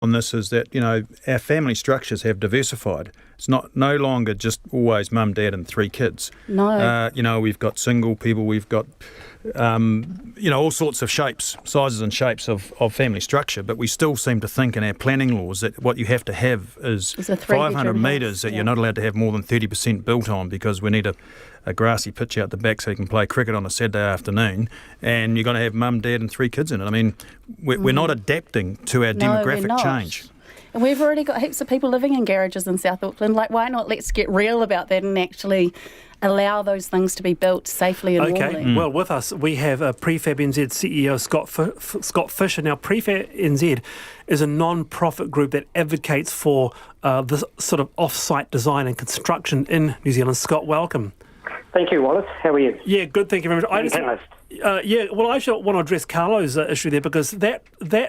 on this is that, our family structures have diversified. It's no longer just always mum, dad and 3 kids. No. We've got single people, we've got, all sorts of shapes, sizes and shapes of family structure, but we still seem to think in our planning laws that what you have to have is 500 metres that you're not allowed to have more than 30% built on, because we need a grassy pitch out the back so you can play cricket on a Saturday afternoon, and you're going to have mum, dad and 3 kids in it. I mean, we're not adapting to our demographic change. And we've already got heaps of people living in garages in South Auckland. Why not let's get real about that and actually allow those things to be built safely and orderly. Well, with us we have Prefab NZ CEO Scott Fisher. Now, Prefab NZ is a non-profit group that advocates for this sort of off-site design and construction in New Zealand. Scott, welcome. Thank you, Wallace. How are you? Yeah, good. Thank you very much. I actually want to address Carlo's issue there, because that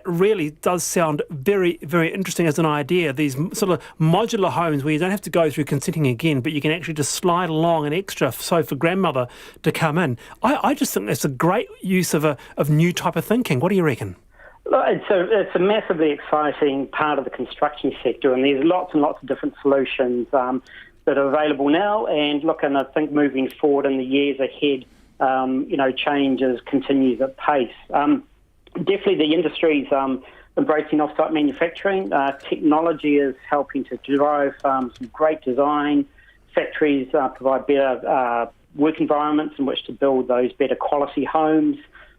really does sound very, very interesting as an idea. These sort of modular homes where you don't have to go through consenting again, but you can actually just slide along an extra, so for grandmother to come in. I just think that's a great use of new type of thinking. What do you reckon? Look, it's a massively exciting part of the construction sector, and there's lots and lots of different solutions that are available now. And look, and I think moving forward in the years ahead, changes continues at pace. Definitely the industry's embracing off-site manufacturing. Technology is helping to drive some great design. Factories provide better work environments in which to build those better quality homes.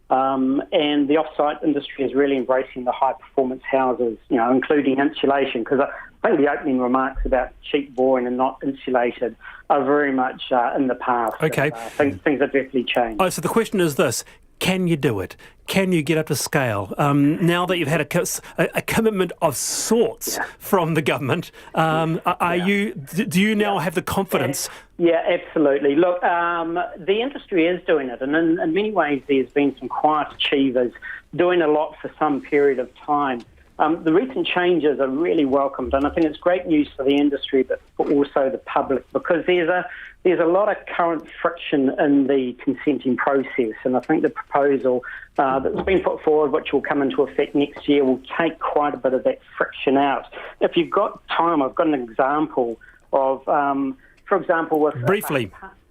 And the off-site industry is really embracing the high-performance houses, including insulation, because I think the opening remarks about cheap, boring and not insulated are very much in the past. Okay. Things have definitely changed. Oh, so the question is this: can you do it? Can you get up to scale? Now that you've had a commitment of sorts from the government, do you now have the confidence? Yeah, absolutely. Look, the industry is doing it, and in many ways there's been some quiet achievers doing a lot for some period of time. The recent changes are really welcomed, and I think it's great news for the industry, but for also the public, because there's a lot of current friction in the consenting process, and I think the proposal that's been put forward, which will come into effect next year, will take quite a bit of that friction out. If you've got time, I've got an example of, for example,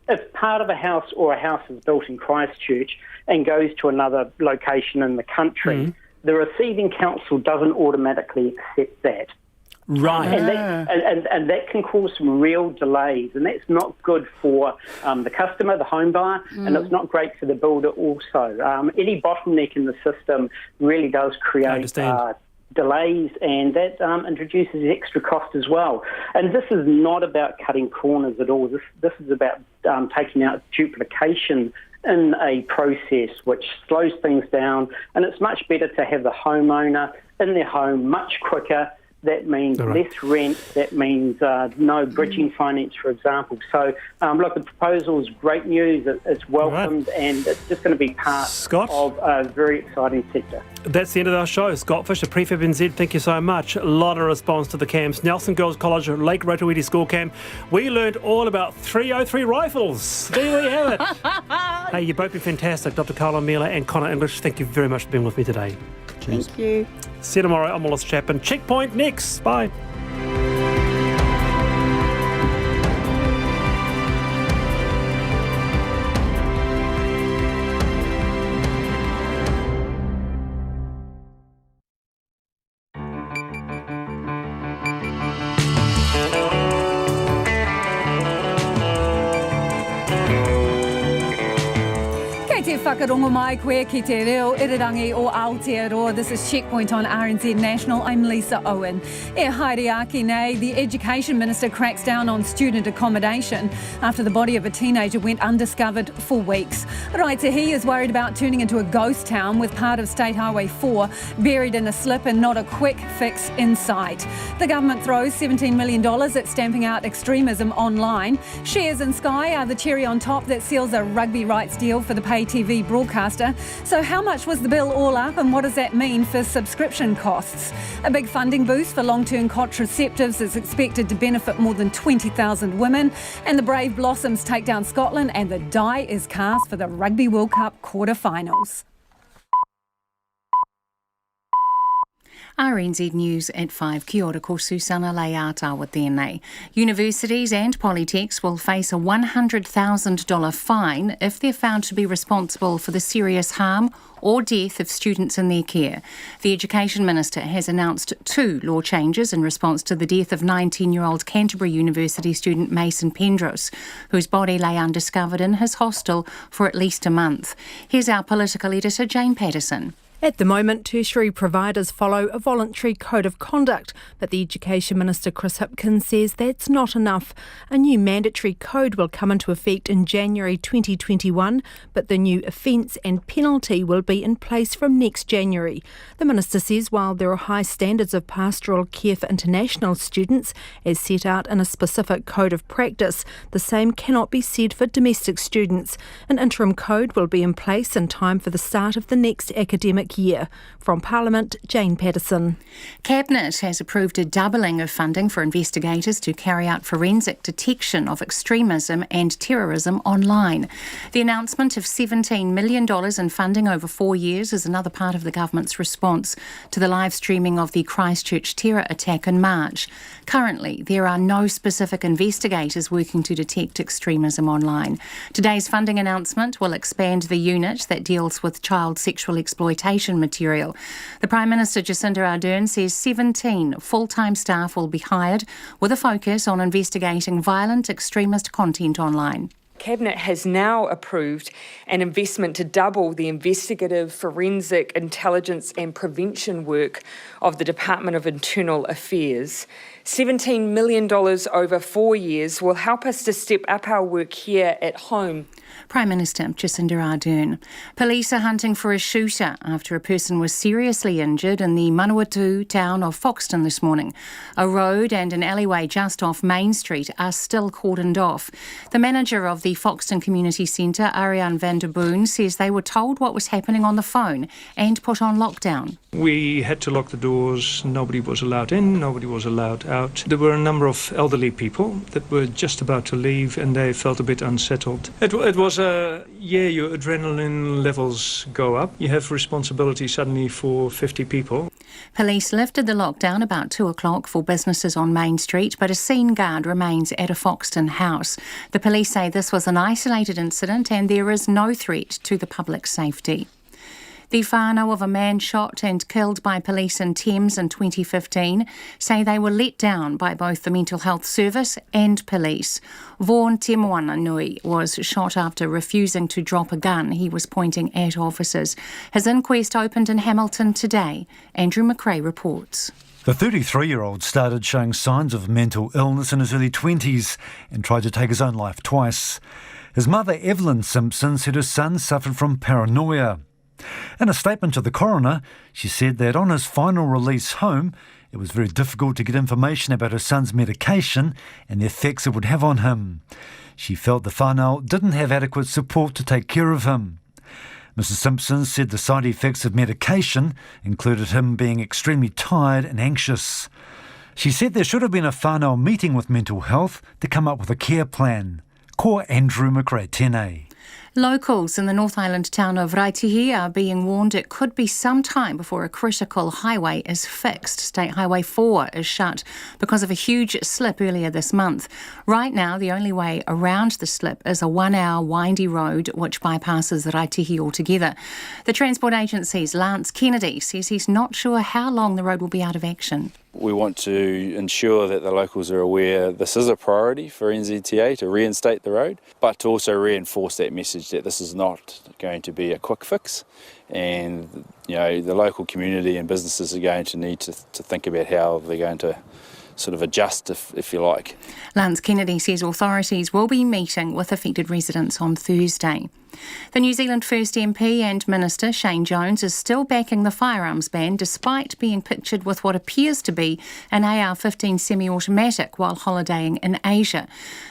if part of a house or a house is built in Christchurch and goes to another location in the country, the receiving council doesn't automatically accept that. Right. And that can cause some real delays, and that's not good for the customer, the home buyer, and it's not great for the builder also. Any bottleneck in the system really does create delays, and that introduces extra cost as well. And this is not about cutting corners at all. This is about taking out duplication in a process which slows things down, and it's much better to have the homeowner in their home much quicker. That means less rent. That means no bridging finance, for example. So, look, the proposal is great news. It's welcomed, and it's just going to be part of a very exciting sector. That's the end of our show. Scott Fisher, Prefab NZ, thank you so much. A lot of response to the camps. Nelson Girls College, Lake Rotoiti School Camp. We learned all about 303 rifles. There we have it. Hey, you've both been fantastic. Dr. Carla Miller and Connor English, thank you very much for being with me today. Cheers. Thank you. See you tomorrow. I'm Wallace Chapman. Checkpoint next. Bye. Whakarongo mai koe ki te reo irirangi o Aotearoa. This is Checkpoint on RNZ National. I'm Lisa Owen. E haere nei, the Education Minister cracks down on student accommodation after the body of a teenager went undiscovered for weeks. Raitahi is worried about turning into a ghost town with part of State Highway 4 buried in a slip and not a quick fix in sight. The government throws $17 million at stamping out extremism online. Shares in Sky are the cherry on top that seals a rugby rights deal for the pay TV broadcaster. So how much was the bill all up, and what does that mean for subscription costs? A big funding boost for long-term contraceptives is expected to benefit more than 20,000 women, and the Brave Blossoms take down Scotland, and the die is cast for the Rugby World Cup quarter-finals. RNZ News at 5. Kia ora, ko Susana Leata with tēnei. Universities and polytechs will face a $100,000 fine if they're found to be responsible for the serious harm or death of students in their care. The Education Minister has announced 2 law changes in response to the death of 19-year-old Canterbury University student Mason Pendros, whose body lay undiscovered in his hostel for at least a month. Here's our political editor, Jane Patterson. At the moment, tertiary providers follow a voluntary code of conduct, but the Education Minister Chris Hipkins says that's not enough. A new mandatory code will come into effect in January 2021, but the new offence and penalty will be in place from next January. The Minister says while there are high standards of pastoral care for international students, as set out in a specific code of practice, the same cannot be said for domestic students. An interim code will be in place in time for the start of the next academic year. From Parliament, Jane Patterson. Cabinet has approved a doubling of funding for investigators to carry out forensic detection of extremism and terrorism online. The announcement of $17 million in funding over 4 years is another part of the government's response to the live streaming of the Christchurch terror attack in March. Currently, there are no specific investigators working to detect extremism online. Today's funding announcement will expand the unit that deals with child sexual exploitation material. The Prime Minister Jacinda Ardern says 17 full-time staff will be hired with a focus on investigating violent extremist content online. Cabinet has now approved an investment to double the investigative, forensic, intelligence and prevention work of the Department of Internal Affairs. $17 million over 4 years will help us to step up our work here at home. Prime Minister Jacinda Ardern. Police are hunting for a shooter after a person was seriously injured in the Manawatu town of Foxton this morning. A road and an alleyway just off Main Street are still cordoned off. The manager of the Foxton Community Centre, Ariane van der Boon, says they were told what was happening on the phone and put on lockdown. We had to lock the doors. Nobody was allowed in, nobody was allowed out. There were a number of elderly people that were just about to leave and they felt a bit unsettled. It was your adrenaline levels go up. You have responsibility suddenly for 50 people. Police lifted the lockdown about 2 o'clock for businesses on Main Street, but a scene guard remains at a Foxton house. The police say this was an isolated incident and there is no threat to the public's safety. The whānau of a man shot and killed by police in Thames in 2015 say they were let down by both the Mental Health Service and police. Vaughan Temoananui was shot after refusing to drop a gun he was pointing at officers. His inquest opened in Hamilton today. Andrew McRae reports. The 33-year-old started showing signs of mental illness in his early 20s and tried to take his own life twice. His mother, Evelyn Simpson, said her son suffered from paranoia. In a statement to the coroner, she said that on his final release home, it was very difficult to get information about her son's medication and the effects it would have on him. She felt the whānau didn't have adequate support to take care of him. Mrs Simpson said the side effects of medication included him being extremely tired and anxious. She said there should have been a whānau meeting with mental health to come up with a care plan. Ko Andrew McRae, tēnei. Locals in the North Island town of Raitihi are being warned it could be some time before a critical highway is fixed. State Highway 4 is shut because of a huge slip earlier this month. Right now, the only way around the slip is a 1-hour windy road which bypasses Raitihi altogether. The Transport Agency's Lance Kennedy says he's not sure how long the road will be out of action. We want to ensure that the locals are aware this is a priority for NZTA to reinstate the road, but to also reinforce that message that this is not going to be a quick fix, and the local community and businesses are going to need to think about how they're going to sort of adjust, if you like. Lance Kennedy says authorities will be meeting with affected residents on Thursday. The New Zealand First MP and Minister Shane Jones is still backing the firearms ban despite being pictured with what appears to be an AR-15 semi-automatic while holidaying in Asia.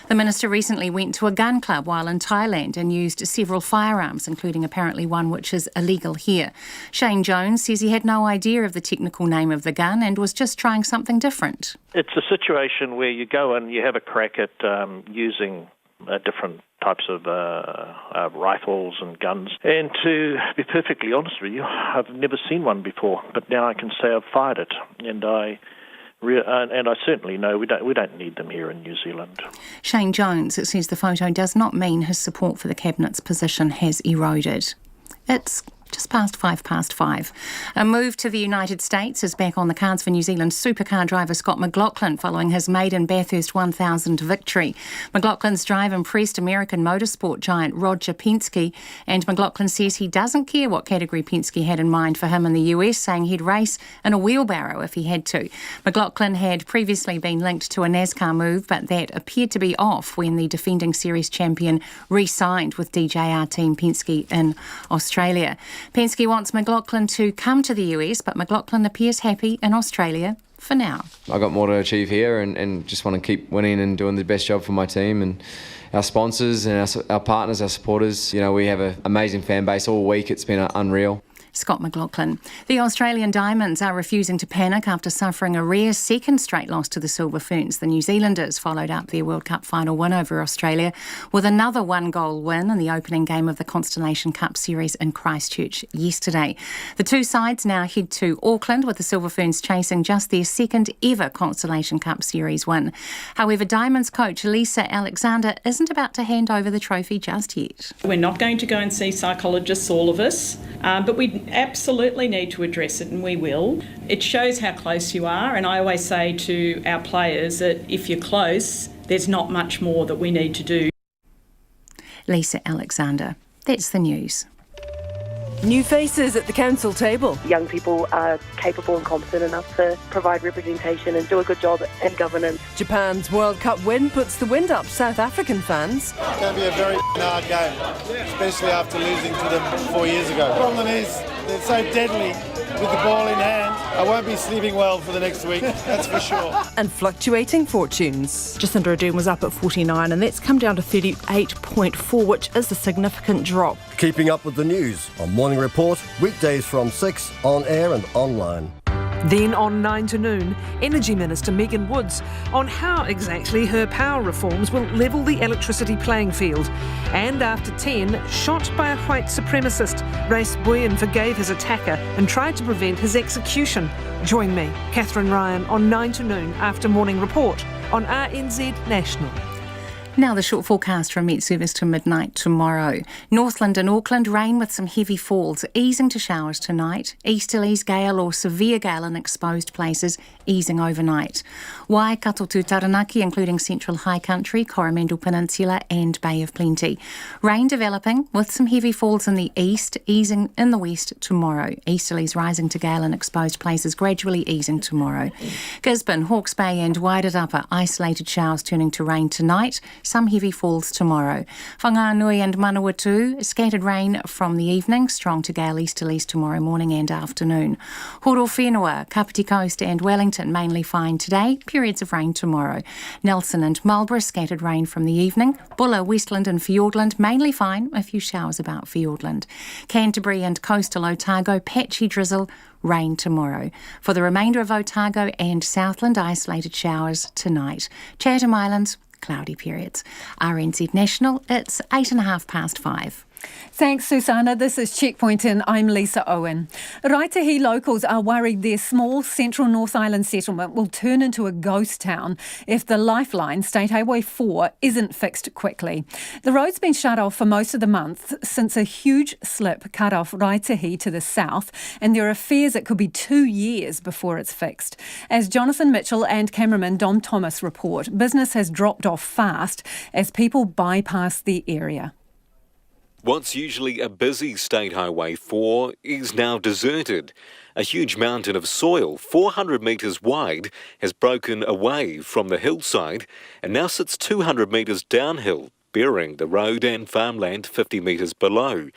The Minister recently went to a gun club while in Thailand and used several firearms, including apparently one which is illegal here. Shane Jones says he had no idea of the technical name of the gun and was just trying something different. It's a situation where you go and you have a crack at using a different types of rifles and guns. And to be perfectly honest with you, I've never seen one before, but now I can say I've fired it, and I certainly know we don't need them here in New Zealand. Shane Jones says the photo does not mean his support for the Cabinet's position has eroded. It's just past 5:05. A move to the United States is back on the cards for New Zealand supercar driver Scott McLaughlin following his maiden Bathurst 1000 victory. McLaughlin's drive impressed American motorsport giant Roger Penske, and McLaughlin says he doesn't care what category Penske had in mind for him in the US, saying he'd race in a wheelbarrow if he had to. McLaughlin had previously been linked to a NASCAR move, but that appeared to be off when the defending series champion re-signed with DJR team Penske in Australia. Penske wants McLaughlin to come to the US, but McLaughlin appears happy in Australia for now. I've got more to achieve here and just want to keep winning and doing the best job for my team and our sponsors and our partners, our supporters. You know, we have an amazing fan base all week. It's been unreal. Scott McLaughlin. The Australian Diamonds are refusing to panic after suffering a rare second straight loss to the Silver Ferns. The New Zealanders followed up their World Cup final win over Australia with another one-goal win in the opening game of the Constellation Cup series in Christchurch yesterday. The two sides now head to Auckland with the Silver Ferns chasing just their second ever Constellation Cup series win. However, Diamonds coach Lisa Alexander isn't about to hand over the trophy just yet. We're not going to go and see psychologists, all of us, but we absolutely need to address it, and we will. It shows how close you are, and I always say to our players that if you're close, there's not much more that we need to do. Lisa Alexander. That's the news. New faces at the council table. Young people are capable and competent enough to provide representation and do a good job in governance. Japan's World Cup win puts the wind up South African fans. It's going to be a very hard game, especially after losing to them 4 years ago. The problem is they're so deadly with the ball in hand. I won't be sleeping well for the next week, that's for sure. And fluctuating fortunes. Jacinda Ardern was up at 49, and that's come down to 38.4, which is a significant drop. Keeping up with the news on Morning Report, weekdays from 6, on air and online. Then on 9 to noon, Energy Minister Megan Woods on how exactly her power reforms will level the electricity playing field. And after 10, shot by a white supremacist, Race Boyan forgave his attacker and tried to prevent his execution. Join me, Catherine Ryan, on 9 to noon after Morning Report on RNZ National. Now the short forecast from Met Service to midnight tomorrow. Northland and Auckland, rain with some heavy falls, easing to showers tonight. Easterlies, gale or severe gale in exposed places, easing overnight. Waikato to Taranaki, including Central High Country, Coromandel Peninsula and Bay of Plenty. Rain developing with some heavy falls in the east, easing in the west tomorrow. Easterlies rising to gale in exposed places, gradually easing tomorrow. Gisborne, Hawke's Bay and Wairarapa, isolated showers turning to rain tonight. Some heavy falls tomorrow. Whanganui and Manawatu, scattered rain from the evening, strong to gale easterlies tomorrow morning and afternoon. Horowhenua, Kapiti Coast and Wellington, mainly fine today, periods of rain tomorrow. Nelson and Marlborough, scattered rain from the evening. Bulla, Westland and Fiordland, mainly fine, a few showers about Fiordland. Canterbury and coastal Otago, patchy drizzle, rain tomorrow. For the remainder of Otago and Southland, isolated showers tonight. Chatham Islands, cloudy periods. RNZ National, it's 5:08. Thanks, Susanna. This is Checkpoint and I'm Lisa Owen. Raitahi locals are worried their small central North Island settlement will turn into a ghost town if the lifeline, State Highway 4, isn't fixed quickly. The road's been shut off for most of the month since a huge slip cut off Raitahi to the south, and there are fears it could be 2 years before it's fixed. As Jonathan Mitchell and cameraman Dom Thomas report, business has dropped off fast as people bypass the area. What's usually a busy State Highway 4 is now deserted. A huge mountain of soil, 400 metres wide, has broken away from the hillside and now sits 200 metres downhill, burying the road and farmland 50 metres below.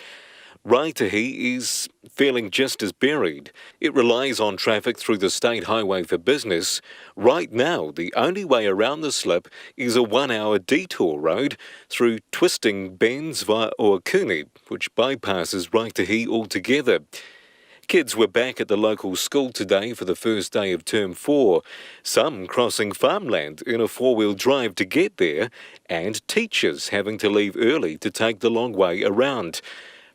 Raitahi is feeling just as buried. It relies on traffic through the State Highway for business. Right now, the only way around the slip is a 1-hour detour road through twisting bends via Oakuni, which bypasses Raitahi altogether. Kids were back at the local school today for the first day of term 4, some crossing farmland in a 4-wheel drive to get there, and teachers having to leave early to take the long way around.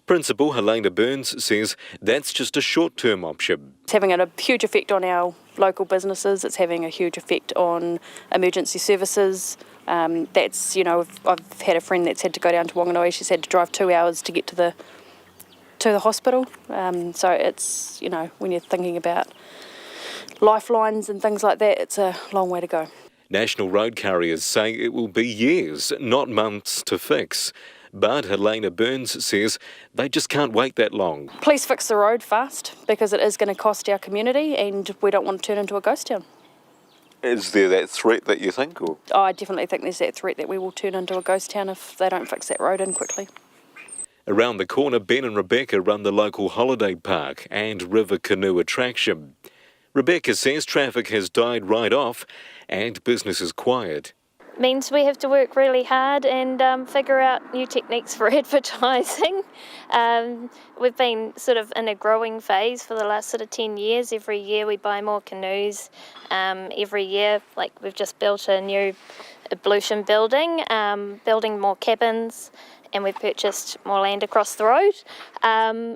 Principal Helena Burns says that's just a short-term option. It's having a huge effect on our local businesses. It's having a huge effect on emergency services. I've had a friend that's had to go down to Wanganui. She's had to drive 2 hours to get to the hospital. So it's, when you're thinking about lifelines and things like that, it's a long way to go. National road carriers say it will be years, not months, to fix. But Helena Burns says they just can't wait that long. Please fix the road fast, because it is going to cost our community and we don't want to turn into a ghost town. Is there that threat that you think? Or? I definitely think there's that threat that we will turn into a ghost town if they don't fix that road in quickly. Around the corner, Ben and Rebecca run the local holiday park and river canoe attraction. Rebecca says traffic has died right off and business is quiet. Means we have to work really hard and figure out new techniques for advertising. We've been sort of in a growing phase for the last 10 years. Every year we buy more canoes. Every year, we've just built a new ablution building, building more cabins, and we've purchased more land across the road,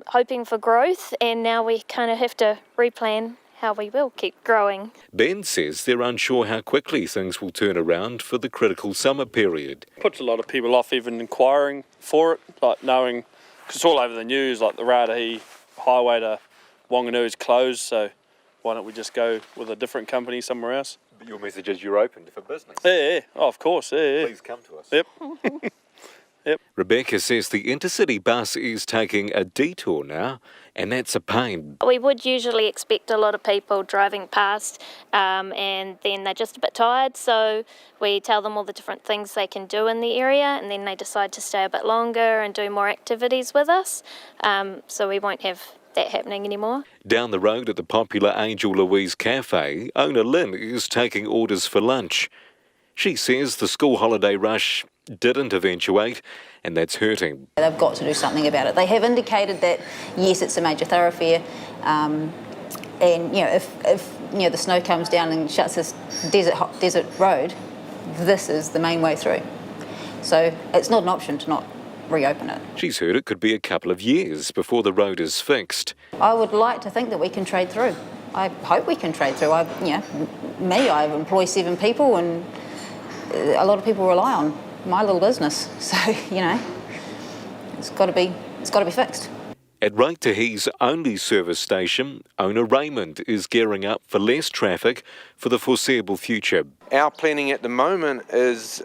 hoping for growth, and now we kind of have to replan how we will keep growing. Ben says they're unsure how quickly things will turn around for the critical summer period. Puts a lot of people off even inquiring for it, knowing, because it's all over the news, the Rarahi highway to Wanganui is closed, so why don't we just go with a different company somewhere else? But your message is you're open for business. Yeah. Oh, of course, yeah. Please come to us. Yep. Yep. Rebecca says the intercity bus is taking a detour now, and that's a pain. We would usually expect a lot of people driving past, and then they're just a bit tired, so we tell them all the different things they can do in the area, and then they decide to stay a bit longer and do more activities with us, so we won't have that happening anymore. Down the road at the popular Angel Louise Cafe, owner Lynn is taking orders for lunch. She says the school holiday rush didn't eventuate, and that's hurting. They've got to do something about it. They have indicated that, yes, it's a major thoroughfare, and if the snow comes down and shuts this desert road, this is the main way through. So it's not an option to not reopen it. She's heard it could be a couple of years before the road is fixed. I would like to think that we can trade through. I hope we can trade through. I employ 7 people, and a lot of people rely on my little business, so it's got to be fixed. At Raitahi's only service station, owner Raymond is gearing up for less traffic for the foreseeable future. Our planning at the moment is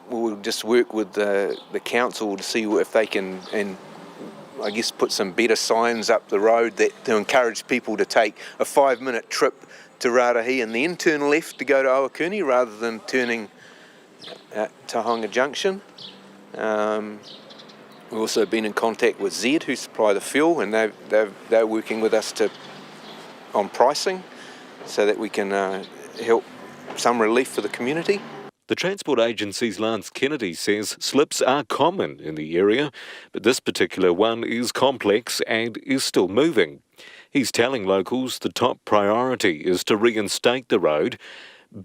we'll just work with the council to see if they can, and I guess put some better signs up the road to encourage people to take a 5-minute trip to Rarahi and then turn left to go to Owakuni rather than turning at Tahonga Junction. We've also been in contact with Z, who supply the fuel, and they're working with us on pricing so that we can help some relief for the community. The Transport Agency's Lance Kennedy says slips are common in the area, but this particular one is complex and is still moving. He's telling locals the top priority is to reinstate the road,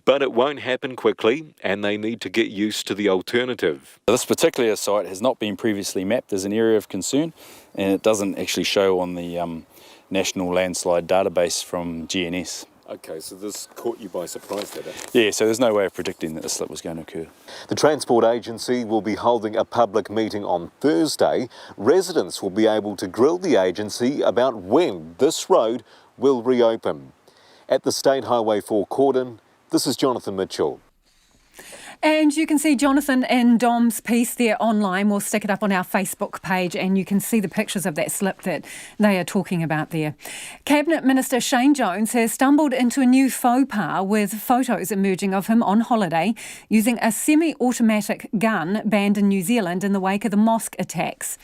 but it won't happen quickly and they need to get used to the alternative. This particular site has not been previously mapped as an area of concern, and it doesn't actually show on the National Landslide database from GNS. Okay, so this caught you by surprise, did it? Yeah, so there's no way of predicting that the slip was going to occur. The Transport Agency will be holding a public meeting on Thursday. Residents will be able to grill the agency about when this road will reopen. At the State Highway 4 cordon, this is Jonathan Mitchell. And you can see Jonathan and Dom's piece there online. We'll stick it up on our Facebook page and you can see the pictures of that slip that they are talking about there. Cabinet Minister Shane Jones has stumbled into a new faux pas with photos emerging of him on holiday using a semi-automatic gun banned in New Zealand in the wake of the mosque attacks.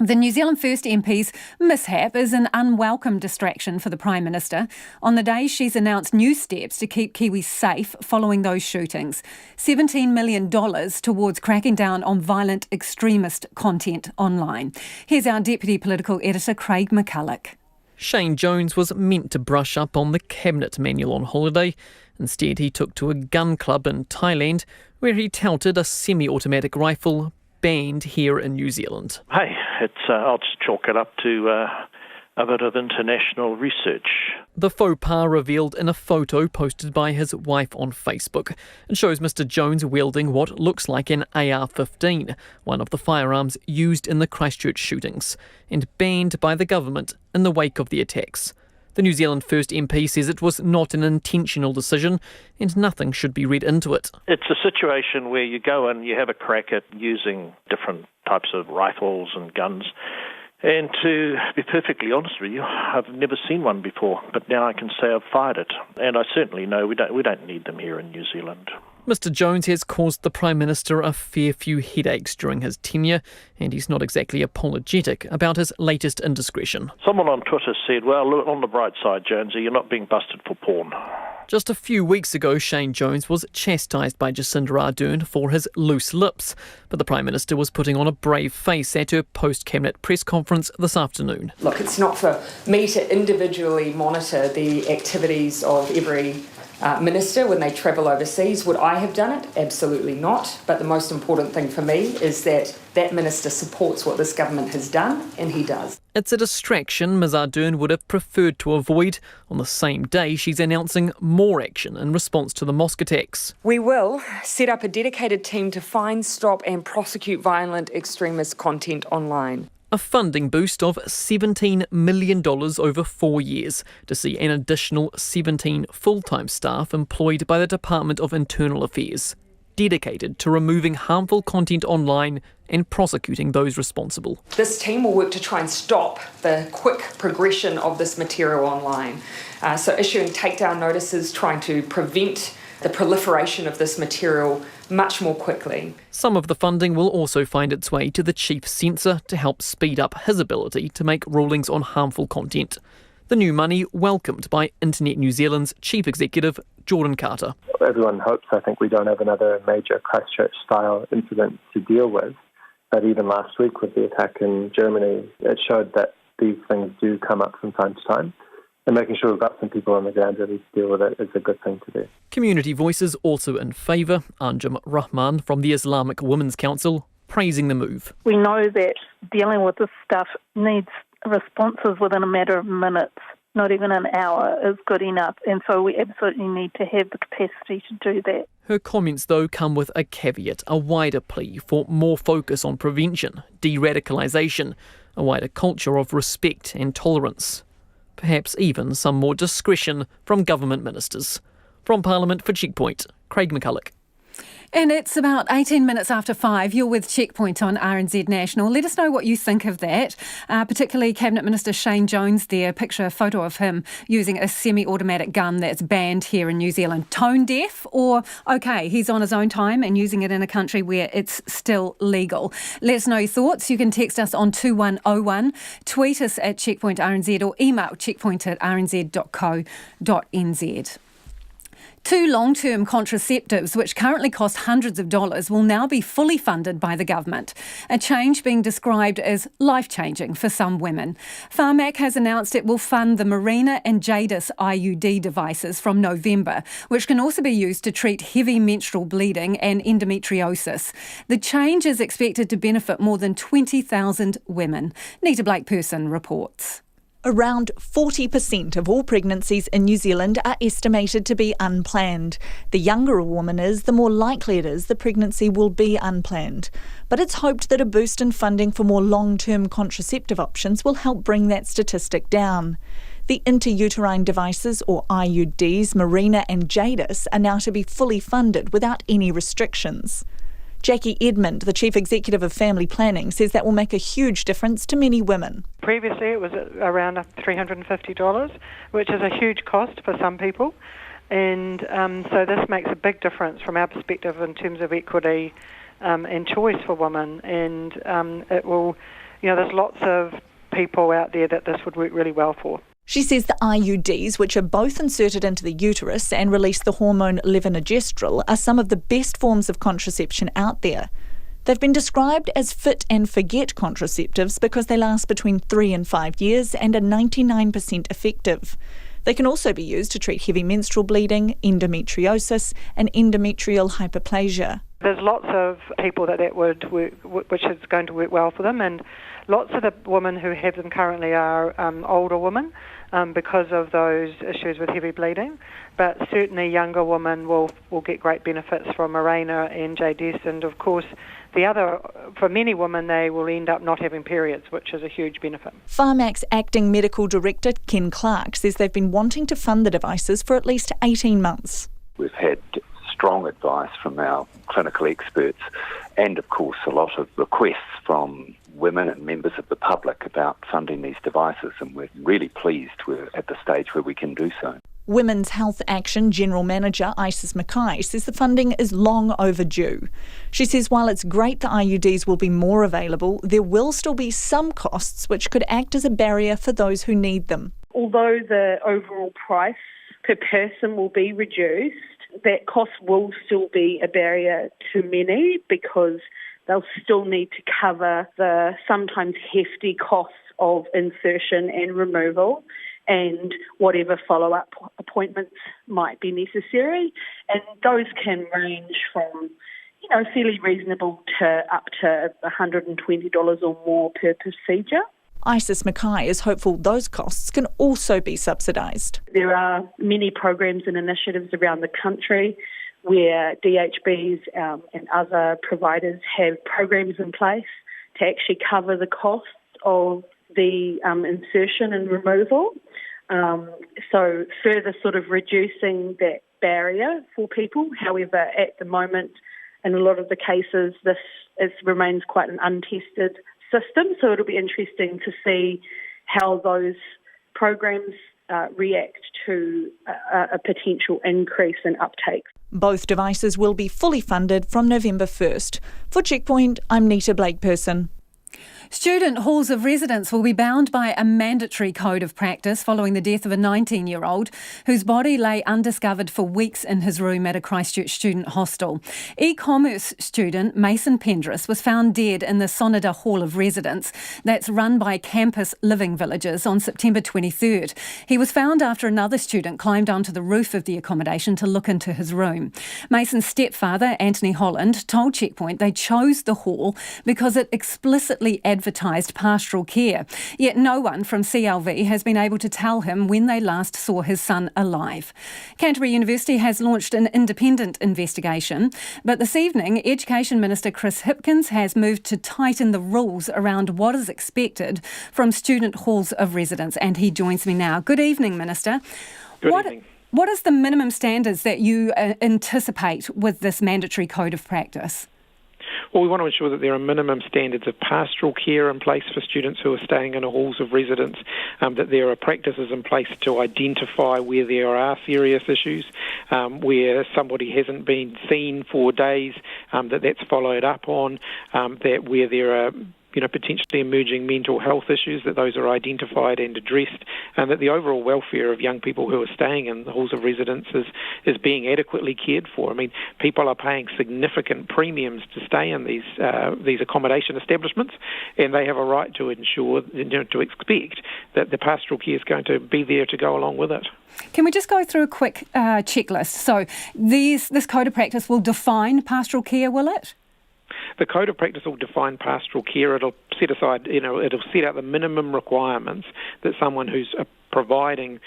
The New Zealand First MP's mishap is an unwelcome distraction for the Prime Minister on the day she's announced new steps to keep Kiwis safe following those shootings. $17 million towards cracking down on violent extremist content online. Here's our Deputy Political Editor, Craig McCulloch. Shane Jones was meant to brush up on the Cabinet manual on holiday. Instead, he took to a gun club in Thailand where he touted a semi-automatic rifle banned here in New Zealand. Hey, I'll just chalk it up to a bit of international research. The faux pas revealed in a photo posted by his wife on Facebook. It shows Mr Jones wielding what looks like an AR-15, one of the firearms used in the Christchurch shootings, and banned by the government in the wake of the attacks. The New Zealand First MP says it was not an intentional decision and nothing should be read into it. It's a situation where you go and you have a crack at using different types of rifles and guns. And to be perfectly honest with you, I've never seen one before, but now I can say I've fired it. And I certainly know we don't need them here in New Zealand. Mr Jones has caused the Prime Minister a fair few headaches during his tenure, and he's not exactly apologetic about his latest indiscretion. Someone on Twitter said, well, look, on the bright side, Jonesy, you're not being busted for porn. Just a few weeks ago, Shane Jones was chastised by Jacinda Ardern for his loose lips, but the Prime Minister was putting on a brave face at her post-Cabinet press conference this afternoon. Look, it's not for me to individually monitor the activities of every minister when they travel overseas. Would I have done it? Absolutely not. But the most important thing for me is that that minister supports what this government has done, and he does. It's a distraction Ms Ardern would have preferred to avoid. On the same day, she's announcing more action in response to the mosque attacks. We will set up a dedicated team to find, stop and prosecute violent extremist content online. A funding boost of $17 million over 4 years to see an additional 17 full-time staff employed by the Department of Internal Affairs, dedicated to removing harmful content online and prosecuting those responsible. This team will work to try and stop the quick progression of this material online. So issuing takedown notices, trying to prevent the proliferation of this material much more quickly. Some of the funding will also find its way to the Chief Censor to help speed up his ability to make rulings on harmful content. The new money welcomed by Internet New Zealand's Chief Executive, Jordan Carter. Everyone hopes, I think, we don't have another major Christchurch-style incident to deal with. But even last week with the attack in Germany, it showed that these things do come up from time to time. And making sure we've got some people on the ground ready to deal with it is a good thing to do. Community voices also in favour. Anjum Rahman from the Islamic Women's Council praising the move. We know that dealing with this stuff needs responses within a matter of minutes. Not even an hour is good enough, and so we absolutely need to have the capacity to do that. Her comments, though, come with a caveat, a wider plea for more focus on prevention, de-radicalisation, a wider culture of respect and tolerance. Perhaps even some more discretion from government ministers. From Parliament for Checkpoint, Craig McCulloch. And it's about 18 minutes after 5. You're with Checkpoint on RNZ National. Let us know what you think of that, particularly Cabinet Minister Shane Jones there. Picture a photo of him using a semi-automatic gun that's banned here in New Zealand. Tone deaf, or okay, he's on his own time and using it in a country where it's still legal. Let us know your thoughts. You can text us on 2101, tweet us at Checkpoint RNZ or email checkpoint@rnz.co.nz. 2 long-term contraceptives, which currently cost hundreds of dollars, will now be fully funded by the government, a change being described as life-changing for some women. Pharmac has announced it will fund the Marina and Jadis IUD devices from November, which can also be used to treat heavy menstrual bleeding and endometriosis. The change is expected to benefit more than 20,000 women. Nita Blake-Person reports. Around 40% of all pregnancies in New Zealand are estimated to be unplanned. The younger a woman is, the more likely it is the pregnancy will be unplanned. But it's hoped that a boost in funding for more long-term contraceptive options will help bring that statistic down. The intrauterine devices, or IUDs, Marina and Jadis, are now to be fully funded without any restrictions. Jackie Edmund, the Chief Executive of Family Planning, says that will make a huge difference to many women. Previously it was around $350, which is a huge cost for some people, and so this makes a big difference from our perspective in terms of equity and choice for women, and it will there's lots of people out there that this would work really well for. She says the IUDs, which are both inserted into the uterus and release the hormone levonorgestrel, are some of the best forms of contraception out there. They've been described as fit and forget contraceptives because they last between 3 and 5 years and are 99% effective. They can also be used to treat heavy menstrual bleeding, endometriosis and endometrial hyperplasia. There's lots of people that would work, which is going to work well for them, and lots of the women who have them currently are older women because of those issues with heavy bleeding. But certainly younger women will get great benefits from Mirena and JDS, and of course for many women they will end up not having periods, which is a huge benefit. Pharmac's acting medical director Ken Clark says they've been wanting to fund the devices for at least 18 months. We've had strong advice from our clinical experts and of course a lot of requests from women and members of the public about funding these devices, and we're really pleased we're at the stage where we can do so. Women's Health Action General Manager Isis Mackay says the funding is long overdue. She says while it's great the IUDs will be more available, there will still be some costs which could act as a barrier for those who need them. Although the overall price per person will be reduced, that cost will still be a barrier to many because they'll still need to cover the sometimes hefty costs of insertion and removal and whatever follow-up appointments might be necessary. And those can range from, fairly reasonable to up to $120 or more per procedure. Isis Mackay is hopeful those costs can also be subsidised. There are many programs and initiatives around the country where DHBs and other providers have programs in place to actually cover the costs of the insertion and removal. So further sort of reducing that barrier for people. However, at the moment, in a lot of the cases, this remains quite an untested system, so it'll be interesting to see how those programs react to a potential increase in uptake. Both devices will be fully funded from November 1st. For Checkpoint, I'm Nita Blake-Person. Student halls of residence will be bound by a mandatory code of practice following the death of a 19-year-old whose body lay undiscovered for weeks in his room at a Christchurch student hostel. E-commerce student Mason Pendris was found dead in the Sonada Hall of Residence that's run by Campus Living Villages on September 23rd. He was found after another student climbed onto the roof of the accommodation to look into his room. Mason's stepfather, Anthony Holland, told Checkpoint they chose the hall because it explicitly advertised pastoral care, yet no one from CLV has been able to tell him when they last saw his son alive. Canterbury University has launched an independent investigation, but this evening Education Minister Chris Hipkins has moved to tighten the rules around what is expected from student halls of residence, and he joins me now. Good evening, Minister. Good evening. What is the minimum standards that you anticipate with this mandatory code of practice? Well, we want to ensure that there are minimum standards of pastoral care in place for students who are staying in halls of residence, that there are practices in place to identify where there are serious issues, where somebody hasn't been seen for days, that's followed up on, that where there are potentially emerging mental health issues, that those are identified and addressed, and that the overall welfare of young people who are staying in the halls of residence is being adequately cared for. I mean, people are paying significant premiums to stay in these accommodation establishments, and they have a right to ensure, to expect that the pastoral care is going to be there to go along with it. Can we just go through a quick checklist? So this code of practice will define pastoral care, will it? The code of practice will define pastoral care. It'll set aside, it'll set out the minimum requirements that someone who's providing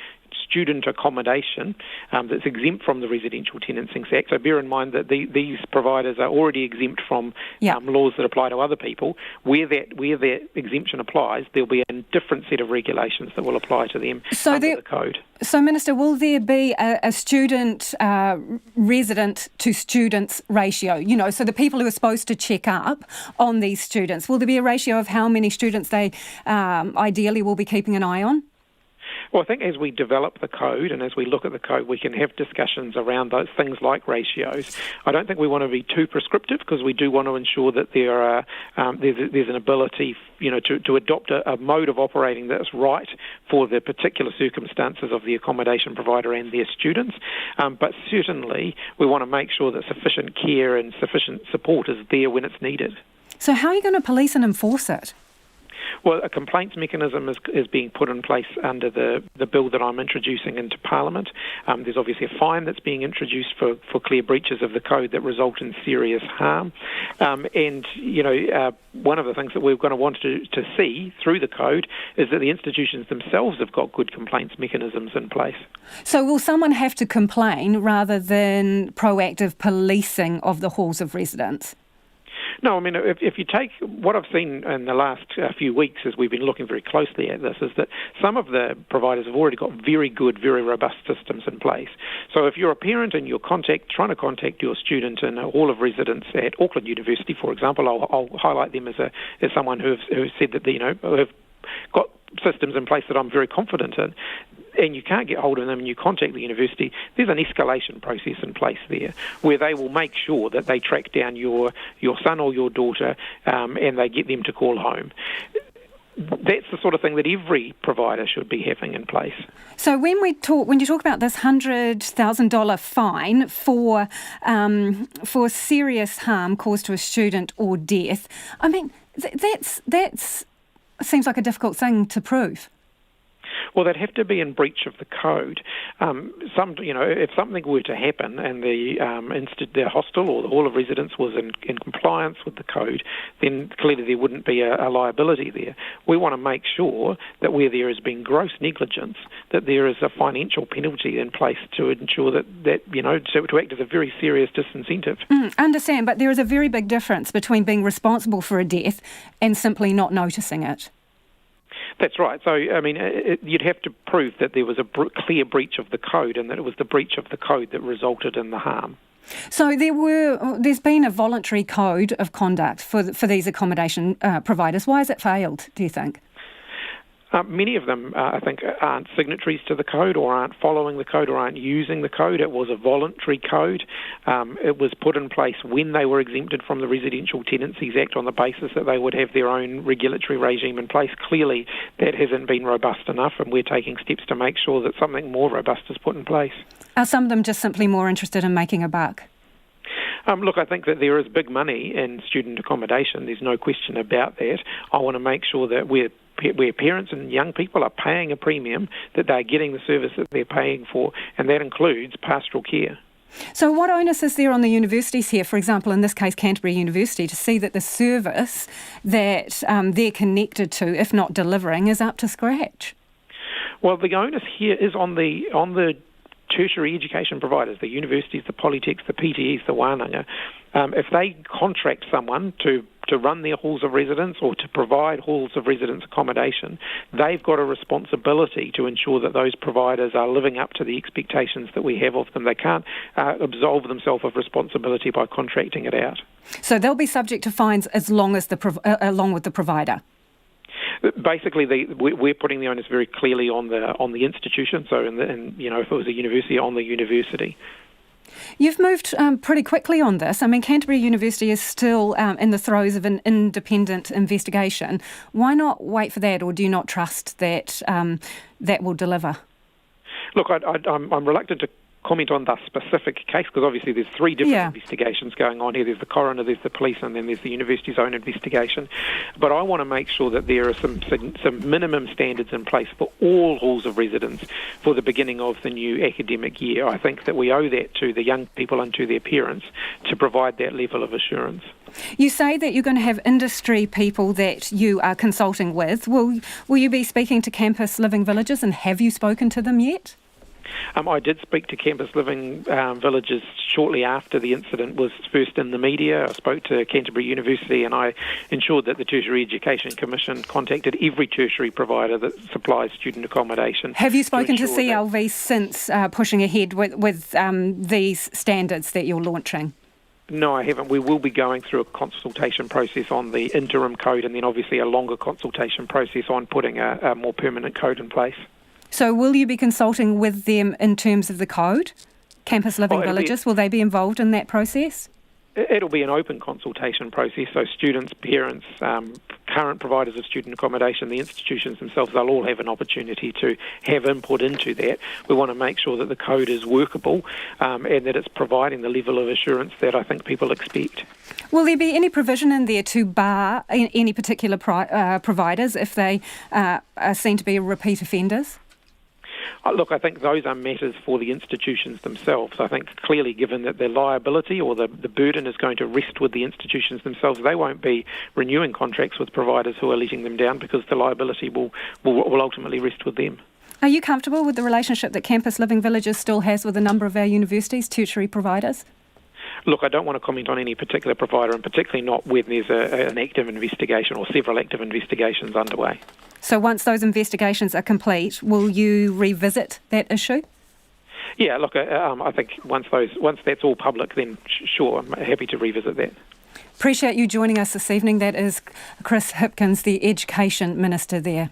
student accommodation that's exempt from the Residential Tenancies Act. So bear in mind that these providers are already exempt from laws that apply to other people. Where that exemption applies, there'll be a different set of regulations that will apply to them under the code. So, Minister, will there be a student resident to students ratio? So the people who are supposed to check up on these students, will there be a ratio of how many students they ideally will be keeping an eye on? Well, I think as we develop the code and as we look at the code, we can have discussions around those things like ratios. I don't think we want to be too prescriptive because we do want to ensure that there's an ability, to adopt a mode of operating that's right for the particular circumstances of the accommodation provider and their students. But certainly, we want to make sure that sufficient care and sufficient support is there when it's needed. So how are you going to police and enforce it? Well, a complaints mechanism is being put in place under the bill that I'm introducing into Parliament. There's obviously a fine that's being introduced for clear breaches of the code that result in serious harm. One of the things that we're going to want to see through the code is that the institutions themselves have got good complaints mechanisms in place. So will someone have to complain rather than proactive policing of the halls of residence? No, I mean, if you take what I've seen in the last few weeks as we've been looking very closely at this, is that some of the providers have already got very good, very robust systems in place. So if you're a parent and you're trying to contact your student in a hall of residence at Auckland University, for example, I'll highlight them as someone who said that who have got systems in place that I'm very confident in, and you can't get hold of them and you contact the university, there's an escalation process in place there where they will make sure that they track down your son or your daughter and they get them to call home. That's the sort of thing that every provider should be having in place. So when you talk about this $100,000 fine for serious harm caused to a student or death, I mean, that's seems like a difficult thing to prove. Well, they'd have to be in breach of the code. If something were to happen and the hostel or the hall of residence was in compliance with the code, then clearly there wouldn't be a liability there. We want to make sure that where there has been gross negligence, that there is a financial penalty in place to ensure that to act as a very serious disincentive. Understand, but there is a very big difference between being responsible for a death and simply not noticing it. That's right. So, I mean, you'd have to prove that there was a clear breach of the code and that it was the breach of the code that resulted in the harm. So there's been a voluntary code of conduct for these accommodation providers. Why has it failed, do you think? Many of them, I think, aren't signatories to the code or aren't following the code or aren't using the code. It was a voluntary code. It was put in place when they were exempted from the Residential Tenancies Act on the basis that they would have their own regulatory regime in place. Clearly, that hasn't been robust enough, and we're taking steps to make sure that something more robust is put in place. Are some of them just simply more interested in making a buck? Look, I think that there is big money in student accommodation. There's no question about that. I want to make sure that where parents and young people are paying a premium, that they're getting the service that they're paying for, and that includes pastoral care. So what onus is there on the universities here, for example, in this case Canterbury University, to see that the service that they're connected to, if not delivering, is up to scratch? Well, the onus here is on the tertiary education providers, the universities, the polytechs, the PTEs, the wānanga. If they contract someone to run their halls of residence or to provide halls of residence accommodation, they've got a responsibility to ensure that those providers are living up to the expectations that we have of them. They can't absolve themselves of responsibility by contracting it out. So they'll be subject to fines along with the provider? Basically, we're putting the onus very clearly on the institution. So, if it was a university, on the university. You've moved pretty quickly on this. I mean, Canterbury University is still in the throes of an independent investigation. Why not wait for that, or do you not trust that that will deliver? Look, I'm reluctant to comment on the specific case because obviously there's three different investigations going on here. There's the coroner, there's the police, and then there's the university's own investigation. But I want to make sure that there are some minimum standards in place for all halls of residence for the beginning of the new academic year. I think that we owe that to the young people and to their parents to provide that level of assurance. You say that you're going to have industry people that you are consulting with. Will you be speaking to campus living villages, and have you spoken to them yet? I did speak to campus living villages shortly after the incident was first in the media. I spoke to Canterbury University, and I ensured that the Tertiary Education Commission contacted every tertiary provider that supplies student accommodation. Have you spoken to CLV since pushing ahead with these standards that you're launching? No, I haven't. We will be going through a consultation process on the interim code, and then obviously a longer consultation process on putting a more permanent code in place. So will you be consulting with them in terms of the code? Campus Living Villages, will they be involved in that process? It'll be an open consultation process, so students, parents, current providers of student accommodation, the institutions themselves, they'll all have an opportunity to have input into that. We want to make sure that the code is workable and that it's providing the level of assurance that I think people expect. Will there be any provision in there to bar any particular providers if they are seen to be repeat offenders? Look, I think those are matters for the institutions themselves. I think clearly, given that their liability or the burden is going to rest with the institutions themselves, they won't be renewing contracts with providers who are letting them down because the liability will ultimately rest with them. Are you comfortable with the relationship that Campus Living Villages still has with a number of our universities, tertiary providers? Look, I don't want to comment on any particular provider, and particularly not when there's an active investigation or several active investigations underway. So once those investigations are complete, will you revisit that issue? Yeah, look, I think once that's all public, then sure, I'm happy to revisit that. Appreciate you joining us this evening. That is Chris Hipkins, the Education Minister there.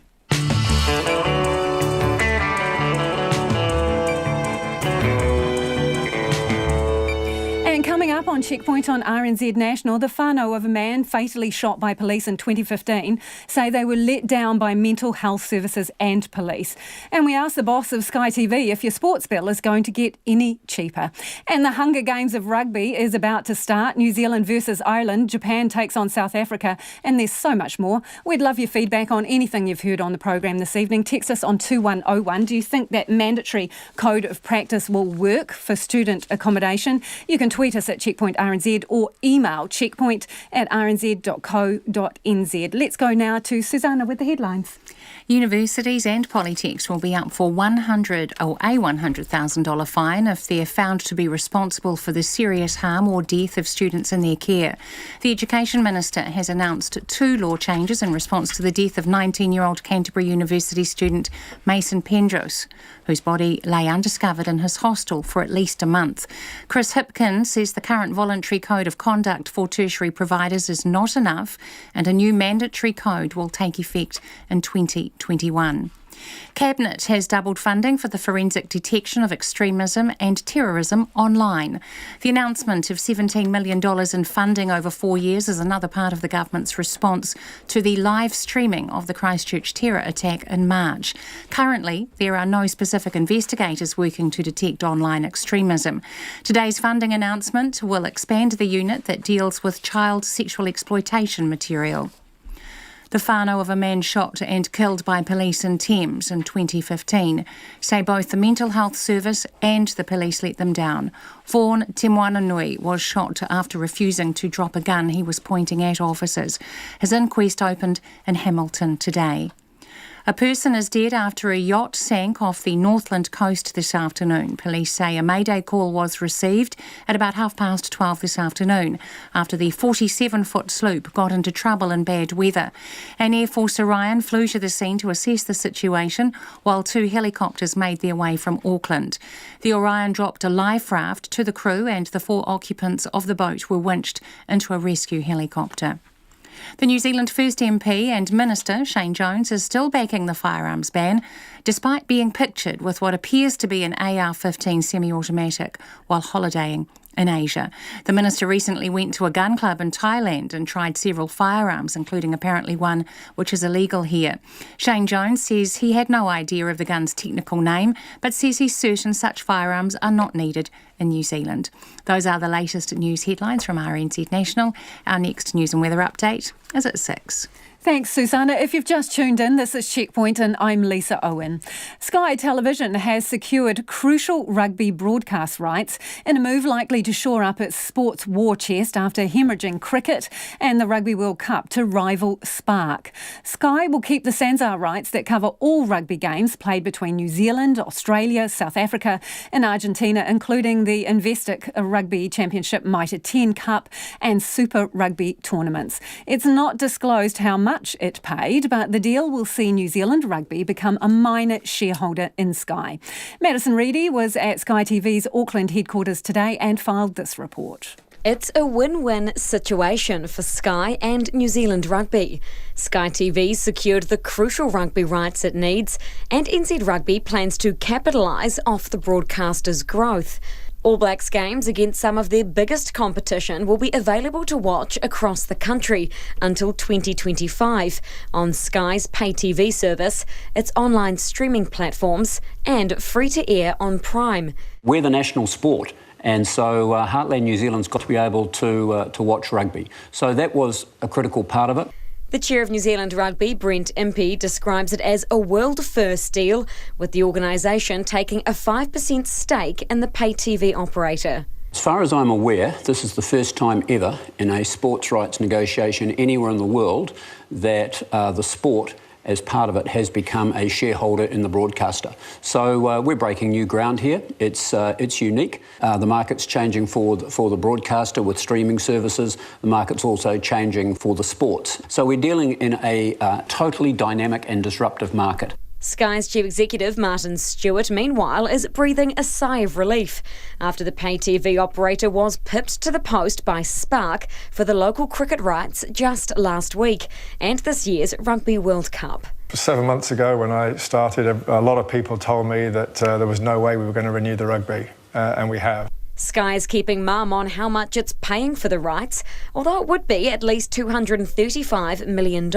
Coming up on Checkpoint on RNZ National, the whānau of a man fatally shot by police in 2015 say they were let down by mental health services and police. And we asked the boss of Sky TV if your sports bill is going to get any cheaper. And the Hunger Games of rugby is about to start. New Zealand versus Ireland, Japan takes on South Africa, and there's so much more. We'd love your feedback on anything you've heard on the programme this evening. Text us on 2101. Do you think that mandatory code of practice will work for student accommodation? You can tweet us at Checkpoint RNZ or email checkpoint@rnz.co.nz. Let's go now to Susanna with the headlines. Universities and polytechs will be up for a $100,000 fine if they're found to be responsible for the serious harm or death of students in their care. The Education Minister has announced 2 law changes in response to the death of 19-year-old Canterbury University student Mason Pendros, whose body lay undiscovered in his hostel for at least a month. Chris Hipkins says the current voluntary code of conduct for tertiary providers is not enough and a new mandatory code will take effect in 2021. Cabinet has doubled funding for the forensic detection of extremism and terrorism online. The announcement of $17 million in funding over 4 years is another part of the government's response to the live streaming of the Christchurch terror attack in March. Currently, there are no specific investigators working to detect online extremism. Today's funding announcement will expand the unit that deals with child sexual exploitation material. The whānau of a man shot and killed by police in Thames in 2015 say both the Mental Health Service and the police let them down. Vaughan Temwananui was shot after refusing to drop a gun he was pointing at officers. His inquest opened in Hamilton today. A person is dead after a yacht sank off the Northland coast this afternoon. Police say a mayday call was received at about 12:30 this afternoon after the 47-foot sloop got into trouble in bad weather. An Air Force Orion flew to the scene to assess the situation while 2 helicopters made their way from Auckland. The Orion dropped a life raft to the crew and the 4 occupants of the boat were winched into a rescue helicopter. The New Zealand First MP and Minister, Shane Jones, is still backing the firearms ban, despite being pictured with what appears to be an AR-15 semi-automatic while holidaying in Asia. The Minister recently went to a gun club in Thailand and tried several firearms, including apparently one which is illegal here. Shane Jones says he had no idea of the gun's technical name, but says he's certain such firearms are not needed in New Zealand. Those are the latest news headlines from RNZ National. Our next news and weather update is at 6. Thanks, Susanna. If you've just tuned in, this is Checkpoint and I'm Lisa Owen. Sky Television has secured crucial rugby broadcast rights in a move likely to shore up its sports war chest after hemorrhaging cricket and the Rugby World Cup to rival Spark. Sky will keep the SANZAAR rights that cover all rugby games played between New Zealand, Australia, South Africa and Argentina, including the Investec Rugby Championship, Mitre 10 Cup and Super Rugby tournaments. It's not disclosed how much it paid, but the deal will see New Zealand Rugby become a minor shareholder in Sky. Madison Reedy was at Sky TV's Auckland headquarters today and filed this report. It's a win-win situation for Sky and New Zealand Rugby. Sky TV secured the crucial rugby rights it needs, and NZ Rugby plans to capitalise off the broadcaster's growth. All Blacks games against some of their biggest competition will be available to watch across the country until 2025 on Sky's pay TV service, its online streaming platforms, and free-to-air on Prime. We're the national sport. And so Heartland New Zealand's got to be able to watch rugby. So that was a critical part of it. The chair of New Zealand Rugby, Brent Impey, describes it as a world-first deal, with the organisation taking a 5% stake in the pay TV operator. As far as I'm aware, this is the first time ever in a sports rights negotiation anywhere in the world that the sport, as part of it, has become a shareholder in the broadcaster. So we're breaking new ground here. It's unique. The market's changing for the broadcaster with streaming services. The market's also changing for the sports. So we're dealing in a totally dynamic and disruptive market. Sky's chief executive, Martin Stewart, meanwhile, is breathing a sigh of relief after the pay TV operator was pipped to the post by Spark for the local cricket rights just last week and this year's Rugby World Cup. 7 months ago when I started, a lot of people told me that there was no way we were going to renew the rugby, and we have. Sky is keeping mum on how much it's paying for the rights, although it would be at least $235 million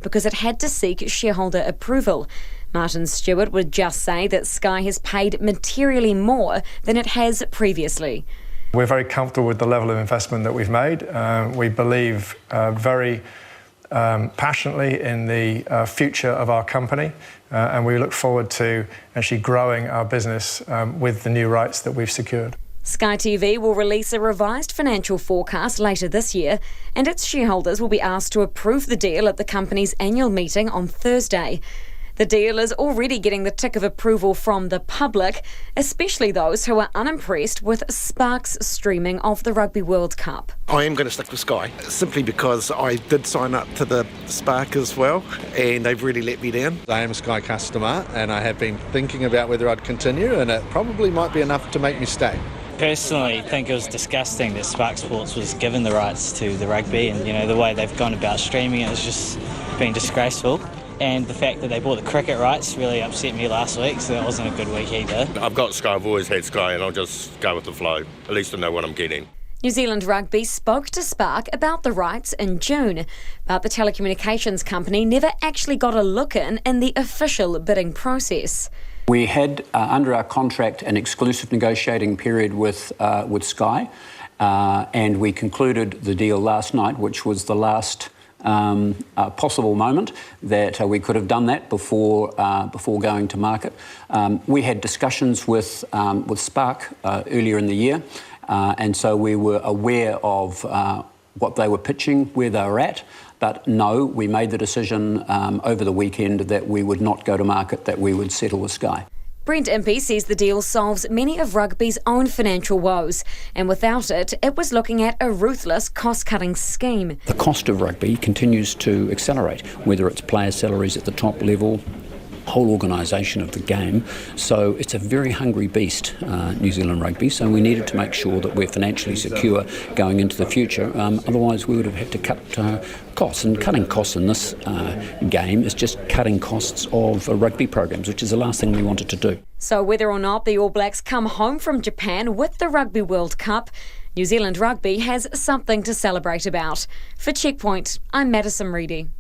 because it had to seek shareholder approval. Martin Stewart would just say that Sky has paid materially more than it has previously. We're very comfortable with the level of investment that we've made. We believe very passionately in the future of our company, and we look forward to actually growing our business with the new rights that we've secured. Sky TV will release a revised financial forecast later this year, and its shareholders will be asked to approve the deal at the company's annual meeting on Thursday. The deal is already getting the tick of approval from the public, especially those who are unimpressed with Spark's streaming of the Rugby World Cup. I am going to stick with Sky, simply because I did sign up to the Spark as well, and they've really let me down. I am a Sky customer, and I have been thinking about whether I'd continue, and it probably might be enough to make me stay. Personally, I think it was disgusting that Spark Sports was given the rights to the rugby, and the way they've gone about streaming it has just been disgraceful. And the fact that they bought the cricket rights really upset me last week, so that wasn't a good week either. I've got Sky, I've always had Sky, and I'll just go with the flow. At least I know what I'm getting. New Zealand Rugby spoke to Spark about the rights in June, but the telecommunications company never actually got a look in the official bidding process. We had, under our contract, an exclusive negotiating period with Sky, and we concluded the deal last night, which was the last possible moment that we could have done that before going to market. We had discussions with Spark earlier in the year, and so we were aware of what they were pitching, where they were at. But no, we made the decision over the weekend that we would not go to market, that we would settle with Sky. Brent Impey says the deal solves many of rugby's own financial woes, and without it, it was looking at a ruthless cost-cutting scheme. The cost of rugby continues to accelerate, whether it's player salaries at the top level, whole organisation of the game. So it's a very hungry beast, New Zealand Rugby, so we needed to make sure that we're financially secure going into the future. Otherwise we would have had to cut costs, and cutting costs in this game is just cutting costs of rugby programs, which is the last thing we wanted to do. So whether or not the All Blacks come home from Japan with the Rugby World Cup, New Zealand Rugby has something to celebrate about. For Checkpoint, I'm Madison Reedy.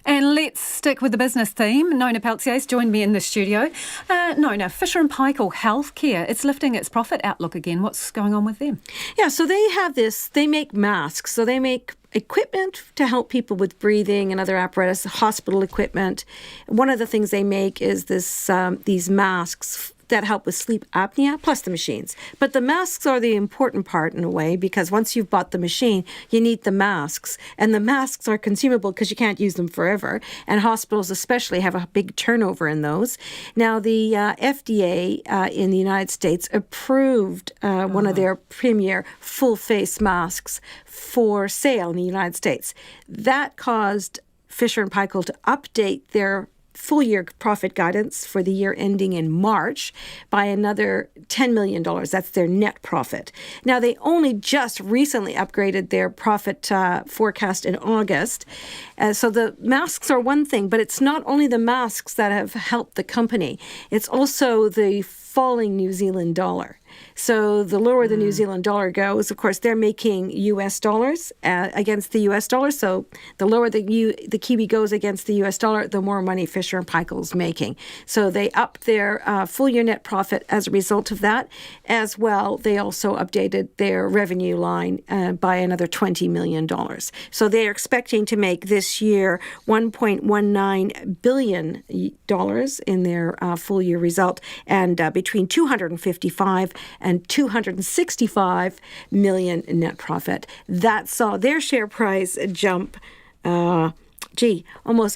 And let's stick with the business theme. Nona Peltier's joined me in the studio. Nona, Fisher & Paykel Healthcare, it's lifting its profit outlook again. What's going on with them? Yeah, so they make masks. So they make equipment to help people with breathing and other apparatus, hospital equipment. One of the things they make is these masks that help with sleep apnea, plus the machines. But the masks are the important part in a way, because once you've bought the machine, you need the masks. And the masks are consumable because you can't use them forever. And hospitals especially have a big turnover in those. Now, the FDA in the United States approved one of their premier full-face masks for sale in the United States. That caused Fisher & Paykel to update their full-year profit guidance for the year ending in March by another $10 million. That's their net profit. Now, they only just recently upgraded their profit forecast in August. So the masks are one thing, but it's not only the masks that have helped the company. It's also the falling New Zealand dollar. So the lower the New Zealand dollar goes, of course, they're making US dollars against the US dollar. So the lower the Kiwi goes against the US dollar, the more money Fisher & Paykel's making. So they upped their full year net profit as a result of that. As well, they also updated their revenue line by another $20 million. So they are expecting to make this year $1.19 billion in their full year result, and between 255 and 265 million in net profit. That saw their share price jump, almost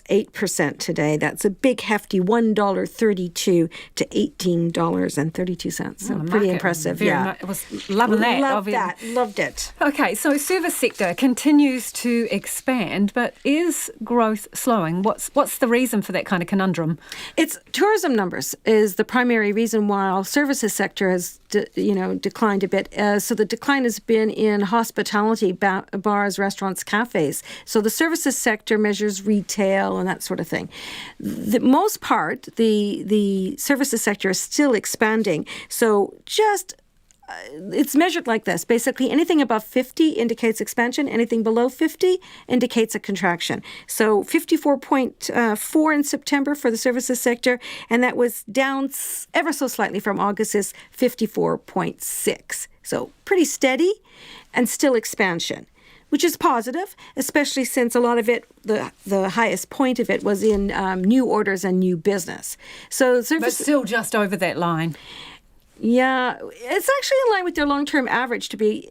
8% today. That's a big, hefty $1.32 to $18.32. So pretty impressive. It was loving that. Loved it. Okay, so service sector continues to expand, but is growth slowing? What's the reason for that kind of conundrum? It's tourism numbers is the primary reason why our services sector has declined a bit. So the decline has been in hospitality, bars, restaurants, cafes. So the services sector measures retail and that sort of thing. The most part, the services sector is still expanding. So just it's measured like this. Basically, anything above 50 indicates expansion. Anything below 50 indicates a contraction. So 54.4 in September for the services sector, and that was down ever so slightly from August's 54.6. So pretty steady and still expansion, which is positive, especially since a lot of it, the highest point of it was in new orders and new business. So but still just over that line. Yeah, it's actually in line with their long-term average to be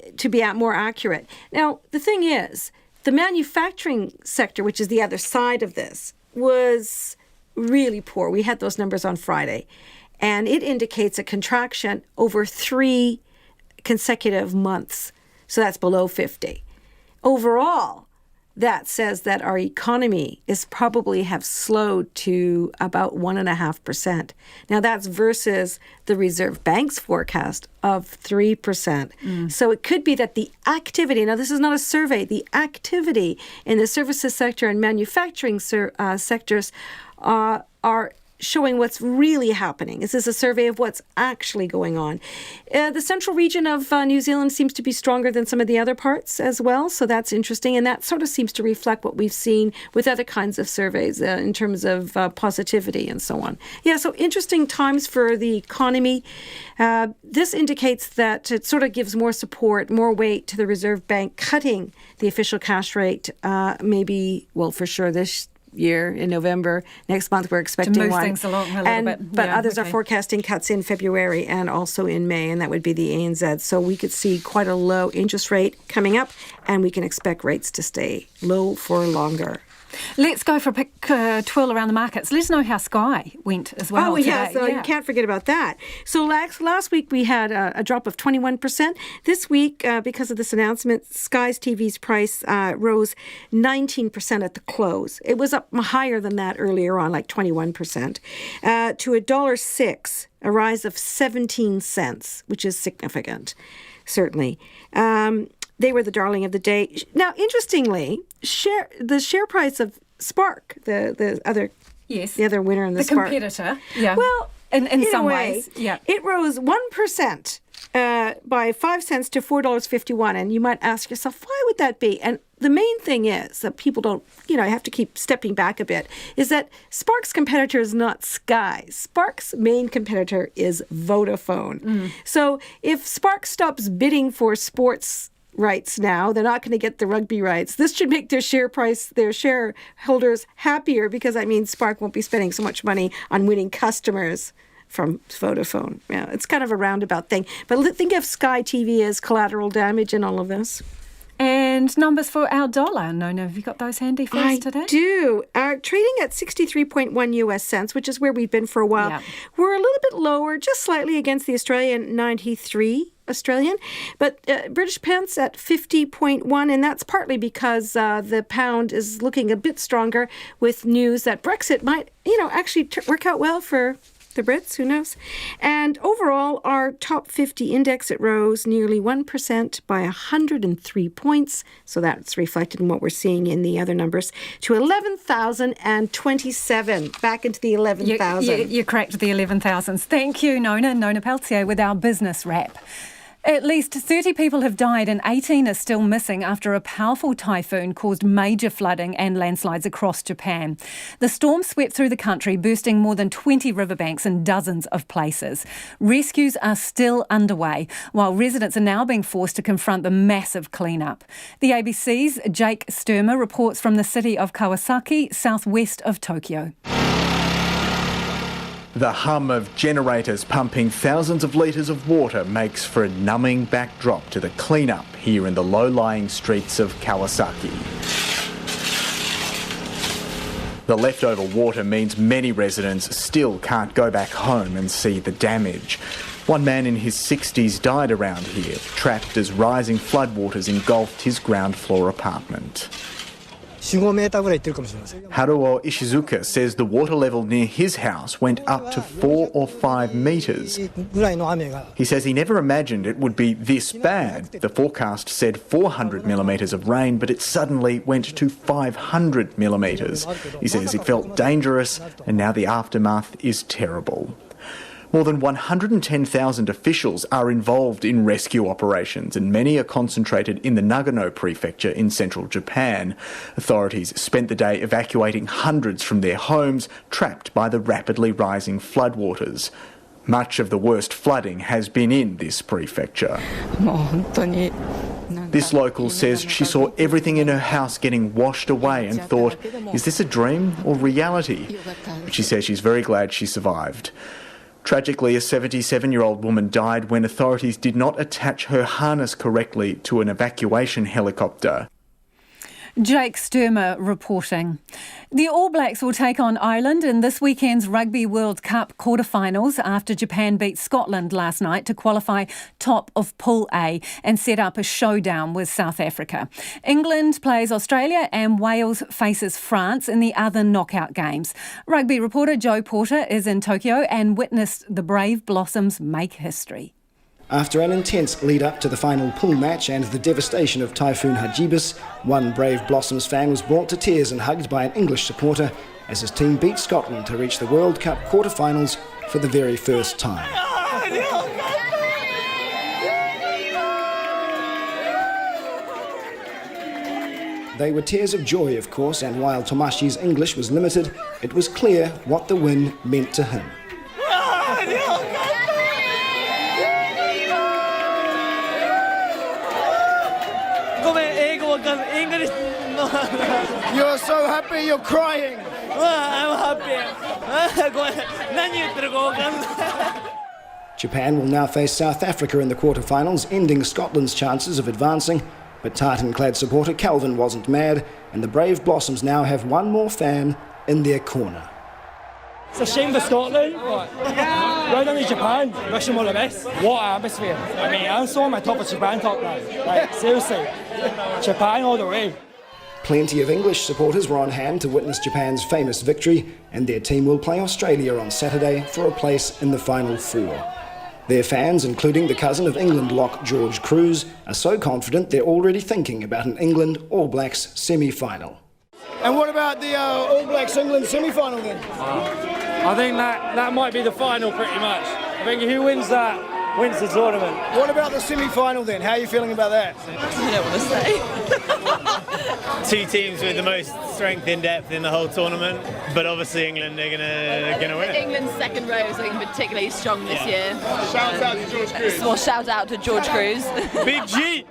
more accurate. Now, the thing is, the manufacturing sector, which is the other side of this, was really poor. We had those numbers on Friday, and it indicates a contraction over 3 consecutive months. So that's below 50. Overall, that says that our economy is probably have slowed to about 1.5%. Now that's versus the Reserve Bank's forecast of 3%. So it could be that the activity, now this is not a survey, the activity in the services sector and manufacturing sectors are showing what's really happening. This is a survey of what's actually going on. The central region of New Zealand seems to be stronger than some of the other parts as well, so that's interesting, and that sort of seems to reflect what we've seen with other kinds of surveys in terms of positivity and so on. Yeah, so interesting times for the economy. This indicates that it sort of gives more support, more weight to the Reserve Bank cutting the official cash rate, for sure this year in November. Next month we're expecting to move one. Things along a little bit. But others are forecasting cuts in February and also in May, and that would be the ANZ. So we could see quite a low interest rate coming up, and we can expect rates to stay low for longer. Let's go for a quick twirl around the markets. Let us know how Sky went as well today. You can't forget about that. So last week we had a drop of 21%. This week, because of this announcement, Sky's TV's price rose 19% at the close. It was up higher than that earlier on, like 21%, to $1.06, a rise of 17 cents, which is significant, certainly. They were the darling of the day. Now, interestingly, the share price of Spark, the other winner in the Spark, competitor. Yeah. Well, in some ways, yeah, it rose 1% by 5 cents to $4.51. And you might ask yourself, why would that be? And the main thing is that people don't, have to keep stepping back a bit, is that Spark's competitor is not Sky. Spark's main competitor is Vodafone. So if Spark stops bidding for sports rights now, they're not going to get the rugby rights. This should make their shareholders happier, because that means Spark won't be spending so much money on winning customers from Vodafone. Yeah, it's kind of a roundabout thing. But think of Sky TV as collateral damage in all of this. And numbers for our dollar. Nona, have you got those handy for us today? I do. Trading at 63.1 US cents, which is where we've been for a while. Yep. We're a little bit lower, just slightly, against the Australian 93 Australian. But British pence at 50.1, and that's partly because the pound is looking a bit stronger with news that Brexit might, actually work out well for the Brits, who knows? And overall, our top 50 index, it rose nearly 1% by 103 points. So that's reflected in what we're seeing in the other numbers, to 11,027. Back into the 11,000. You cracked the 11,000s. Thank you, Nona Peltier, with our business wrap. At least 30 people have died and 18 are still missing after a powerful typhoon caused major flooding and landslides across Japan. The storm swept through the country, bursting more than 20 riverbanks in dozens of places. Rescues are still underway, while residents are now being forced to confront the massive clean-up. The ABC's Jake Sturmer reports from the city of Kawasaki, southwest of Tokyo. The hum of generators pumping thousands of litres of water makes for a numbing backdrop to the clean-up here in the low-lying streets of Kawasaki. The leftover water means many residents still can't go back home and see the damage. One man in his 60s died around here, trapped as rising floodwaters engulfed his ground floor apartment. Haruo Ishizuka says the water level near his house went up to 4 or 5 metres. He says he never imagined it would be this bad. The forecast said 400 millimetres of rain, but it suddenly went to 500 millimetres. He says it felt dangerous, and now the aftermath is terrible. More than 110,000 officials are involved in rescue operations, and many are concentrated in the Nagano prefecture in central Japan. Authorities spent the day evacuating hundreds from their homes, trapped by the rapidly rising floodwaters. Much of the worst flooding has been in this prefecture. This local says she saw everything in her house getting washed away and thought, is this a dream or reality? But she says she's very glad she survived. Tragically, a 77-year-old woman died when authorities did not attach her harness correctly to an evacuation helicopter. Jake Sturmer reporting. The All Blacks will take on Ireland in this weekend's Rugby World Cup quarterfinals after Japan beat Scotland last night to qualify top of Pool A and set up a showdown with South Africa. England plays Australia and Wales faces France in the other knockout games. Rugby reporter Joe Porter is in Tokyo and witnessed the Brave Blossoms make history. After an intense lead-up to the final pool match and the devastation of Typhoon Hagibis, one Brave Blossoms fan was brought to tears and hugged by an English supporter as his team beat Scotland to reach the World Cup quarter-finals for the very first time. They were tears of joy, of course, and while Tomashi's English was limited, it was clear what the win meant to him. You're so happy, you're crying. I'm happy. Japan will now face South Africa in the quarterfinals, ending Scotland's chances of advancing. But tartan-clad supporter Calvin wasn't mad, and the Brave Blossoms now have one more fan in their corner. It's a shame for Scotland. Right on to Japan. Wish them all the best. What an atmosphere. I mean, I'm so on my top of Japan top now. Like, seriously. Japan all the way. Plenty of English supporters were on hand to witness Japan's famous victory, and their team will play Australia on Saturday for a place in the Final Four. Their fans, including the cousin of England lock George Cruz, are so confident they're already thinking about an England All Blacks semi-final. And what about the All Blacks England semi-final then? I think that might be the final pretty much. I think who wins that wins the tournament. What about the semi-final then? How are you feeling about that? I don't want to say. Two teams with the most strength in depth in the whole tournament, but obviously England are gonna win it. England's second row is looking particularly strong this year. Shout out to George Cruz. Well, shout out to George Cruz. Big G!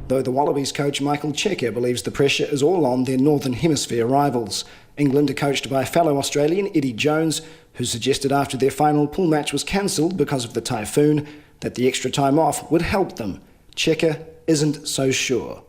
Though the Wallabies coach Michael Cheika believes the pressure is all on their Northern Hemisphere rivals. England are coached by fellow Australian Eddie Jones, who suggested after their final pool match was cancelled because of the typhoon that the extra time off would help them. Cheika isn't so sure.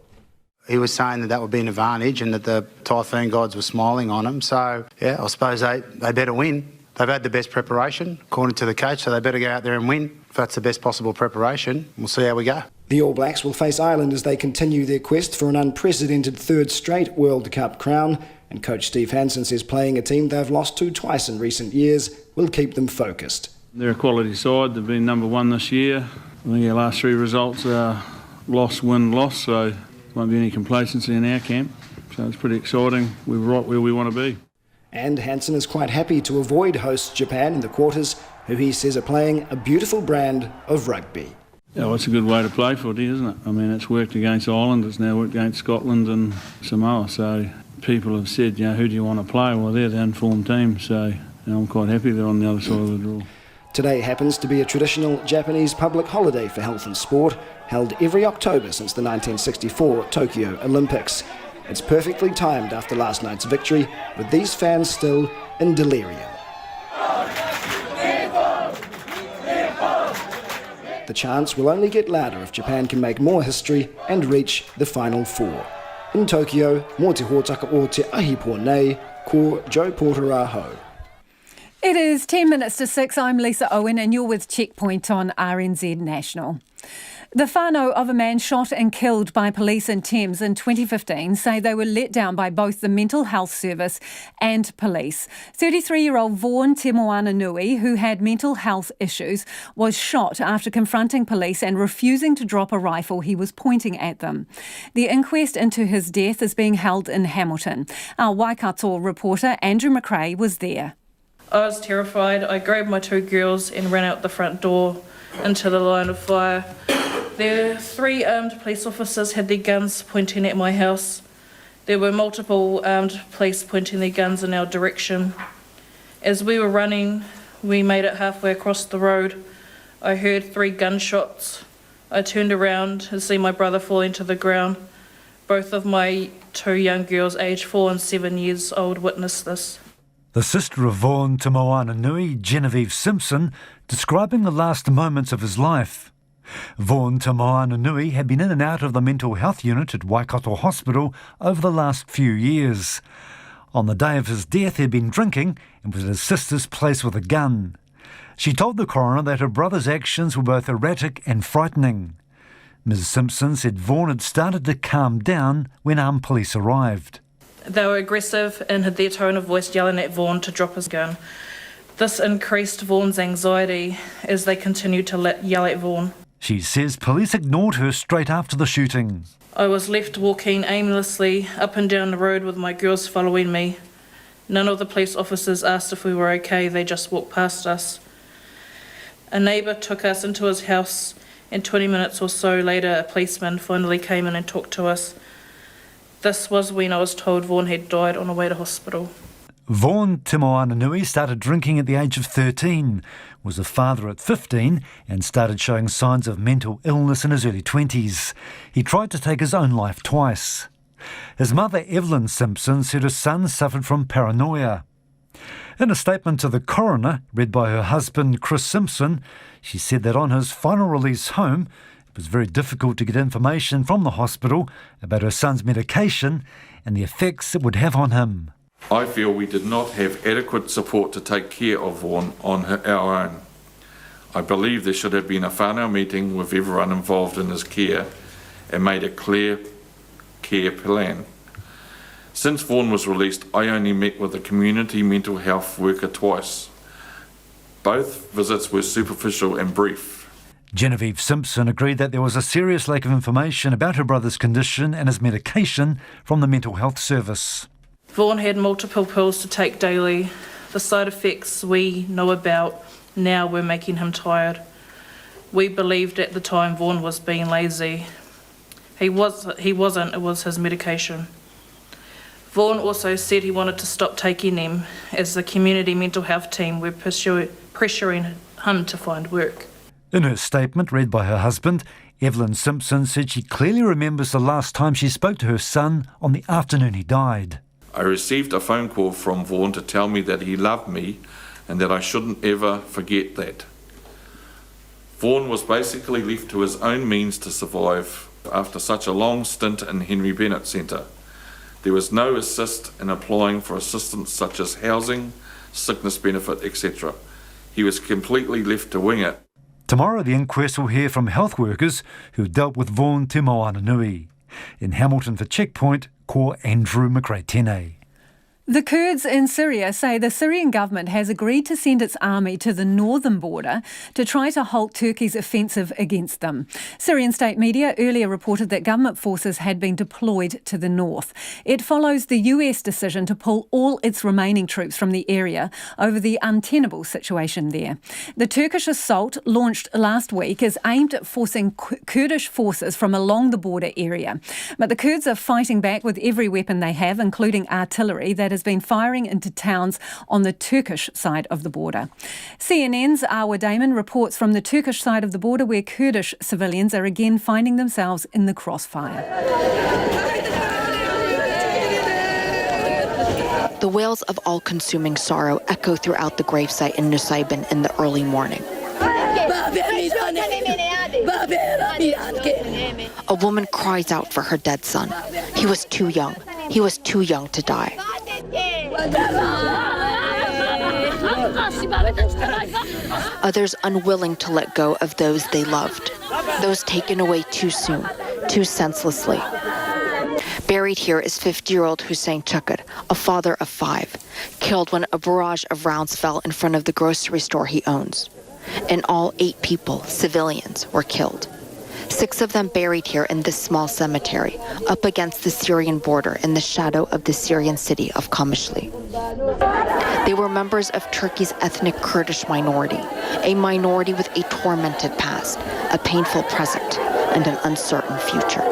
He was saying that would be an advantage and that the typhoon gods were smiling on him. So, yeah, I suppose they better win. They've had the best preparation, according to the coach, so they better go out there and win. If that's the best possible preparation, we'll see how we go. The All Blacks will face Ireland as they continue their quest for an unprecedented third straight World Cup crown, and coach Steve Hansen says playing a team they've lost to twice in recent years will keep them focused. They're a quality side. They've been number one this year. I think our last three results are loss, win, loss, so there won't be any complacency in our camp. So it's pretty exciting. We're right where we want to be. And Hansen is quite happy to avoid hosts Japan in the quarters, who he says are playing a beautiful brand of rugby. Yeah, well, it's a good way to play footy, isn't it? I mean, it's worked against Ireland, it's now worked against Scotland and Samoa. So people have said, who do you want to play? Well, they're the informed team, so I'm quite happy they're on the other side of the draw. Today happens to be a traditional Japanese public holiday for health and sport, held every October since the 1964 Tokyo Olympics. It's perfectly timed after last night's victory, with these fans still in delirium. The chants will only get louder if Japan can make more history and reach the Final Four. In Tokyo, mō te hōtaka o te ahipo nei, ko Joe Porter aho. It is 10 minutes to 6. I'm Lisa Owen and you're with Checkpoint on RNZ National. The whānau of a man shot and killed by police in Thames in 2015 say they were let down by both the Mental Health Service and police. 33-year-old Vaughan Te Moana Nui, who had mental health issues, was shot after confronting police and refusing to drop a rifle he was pointing at them. The inquest into his death is being held in Hamilton. Our Waikato reporter Andrew McRae was there. I was terrified. I grabbed my two girls and ran out the front door into the line of fire. The 3 armed police officers had their guns pointing at my house. There were multiple armed police pointing their guns in our direction. As we were running, we made it halfway across the road. I heard 3 gunshots. I turned around and see my brother falling to the ground. Both of my 2 young girls, aged 4 and 7 years old, witnessed this. The sister of Vaughan Te Moana Nui, Genevieve Simpson, describing the last moments of his life. Vaughan Te Moana Nui had been in and out of the mental health unit at Waikato Hospital over the last few years. On the day of his death, he'd been drinking and was at his sister's place with a gun. She told the coroner that her brother's actions were both erratic and frightening. Ms Simpson said Vaughan had started to calm down when armed police arrived. They were aggressive and had their tone of voice yelling at Vaughan to drop his gun. This increased Vaughan's anxiety as they continued to yell at Vaughan. She says police ignored her straight after the shooting. I was left walking aimlessly up and down the road with my girls following me. None of the police officers asked if we were okay, they just walked past us. A neighbour took us into his house, and 20 minutes or so later a policeman finally came in and talked to us. This was when I was told Vaughan had died on the way to hospital. Vaughan Te Moana Nui started drinking at the age of 13, was a father at 15 and started showing signs of mental illness in his early 20s. He tried to take his own life twice. His mother, Evelyn Simpson, said her son suffered from paranoia. In a statement to the coroner, read by her husband, Chris Simpson, she said that on his final release home, it was very difficult to get information from the hospital about her son's medication and the effects it would have on him. I feel we did not have adequate support to take care of Vaughan on our own. I believe there should have been a whānau meeting with everyone involved in his care and made a clear care plan. Since Vaughan was released, I only met with a community mental health worker twice. Both visits were superficial and brief. Genevieve Simpson agreed that there was a serious lack of information about her brother's condition and his medication from the Mental Health Service. Vaughan had multiple pills to take daily. The side effects we know about now were making him tired. We believed at the time Vaughan was being lazy. He wasn't, it was his medication. Vaughan also said he wanted to stop taking them as the community mental health team were pressuring him to find work. In her statement, read by her husband, Evelyn Simpson said she clearly remembers the last time she spoke to her son on the afternoon he died. I received a phone call from Vaughan to tell me that he loved me and that I shouldn't ever forget that. Vaughan was basically left to his own means to survive after such a long stint in Henry Bennett Centre. There was no assist in applying for assistance such as housing, sickness benefit, etc. He was completely left to wing it. Tomorrow the inquest will hear from health workers who dealt with Vaughan Te Moananui. In Hamilton for Checkpoint, ko Andrew McRae-Tene. The Kurds in Syria say the Syrian government has agreed to send its army to the northern border to try to halt Turkey's offensive against them. Syrian state media earlier reported that government forces had been deployed to the north. It follows the US decision to pull all its remaining troops from the area over the untenable situation there. The Turkish assault, launched last week, is aimed at forcing Kurdish forces from along the border area. But the Kurds are fighting back with every weapon they have, including artillery, that has been firing into towns on the Turkish side of the border. CNN's Awa Damon reports from the Turkish side of the border where Kurdish civilians are again finding themselves in the crossfire. The wails of all-consuming sorrow echo throughout the gravesite in Nusaybin in the early morning. A woman cries out for her dead son. He was too young. He was too young to die. Others unwilling to let go of those they loved, those taken away too soon, too senselessly. Buried here is 50-year-old Hussein Chakar, a father of 5, killed when a barrage of rounds fell in front of the grocery store he owns. In all, 8 people, civilians, were killed. 6 of them buried here in this small cemetery, up against the Syrian border in the shadow of the Syrian city of Kamishli. They were members of Turkey's ethnic Kurdish minority, a minority with a tormented past, a painful present, and an uncertain future.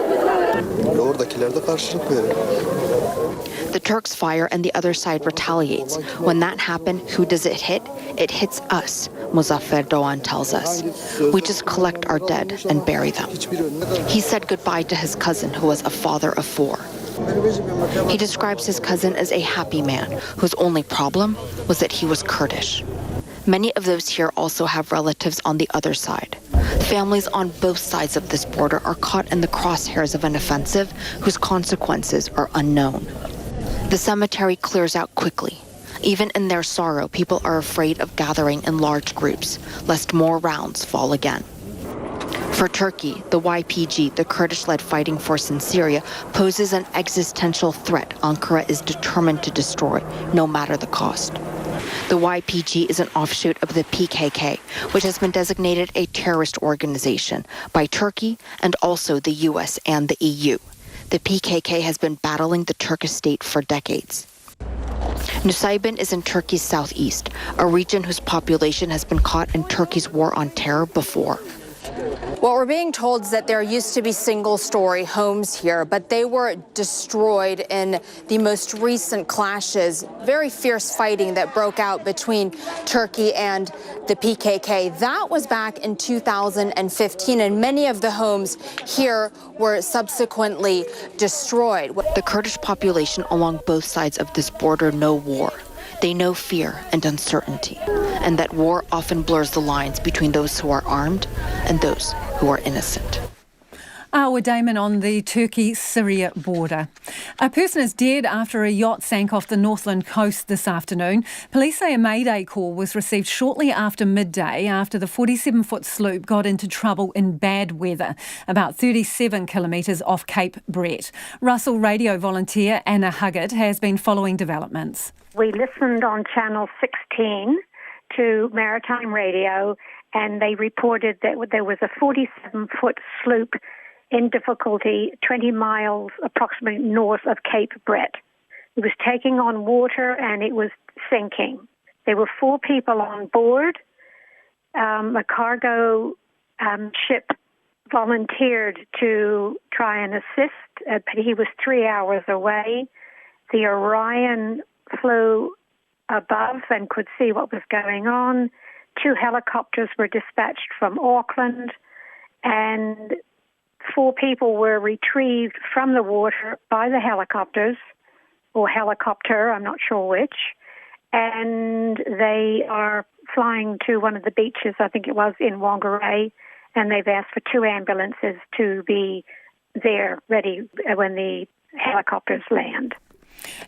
The Turks fire and the other side retaliates. When that happens, who does it hit? It hits us, Muzaffer Doğan tells us. We just collect our dead and bury them. He said goodbye to his cousin, who was a father of 4. He describes his cousin as a happy man, whose only problem was that he was Kurdish. Many of those here also have relatives on the other side. Families on both sides of this border are caught in the crosshairs of an offensive whose consequences are unknown. The cemetery clears out quickly. Even in their sorrow, people are afraid of gathering in large groups, lest more rounds fall again. For Turkey, the YPG, the Kurdish-led fighting force in Syria, poses an existential threat Ankara is determined to destroy, no matter the cost. The YPG is an offshoot of the PKK, which has been designated a terrorist organization by Turkey and also the US and the EU. The PKK has been battling the Turkish state for decades. Nusaybin is in Turkey's southeast, a region whose population has been caught in Turkey's war on terror before. What we're being told is that there used to be single-story homes here, but they were destroyed in the most recent clashes, very fierce fighting that broke out between Turkey and the PKK. That was back in 2015, and many of the homes here were subsequently destroyed. The Kurdish population along both sides of this border know war. They know fear and uncertainty, and that war often blurs the lines between those who are armed and those who are innocent. Awa Damon on the Turkey-Syria border. A person is dead after a yacht sank off the Northland coast this afternoon. Police say a mayday call was received shortly after midday after the 47-foot sloop got into trouble in bad weather, about 37 kilometres off Cape Brett. Russell radio volunteer Anna Huggett has been following developments. We listened on Channel 16 to Maritime Radio, and they reported that there was a 47-foot sloop in difficulty 20 miles approximately north of Cape Brett. It was taking on water and it was sinking. There were 4 people on board. A cargo ship volunteered to try and assist, but he was 3 hours away. The Orion flew above and could see what was going on. 2 helicopters were dispatched from Auckland, and 4 people were retrieved from the water by the helicopters, or helicopter, I'm not sure which, and they are flying to one of the beaches, I think it was in Whangarei, and they've asked for 2 ambulances to be there ready when the helicopters land.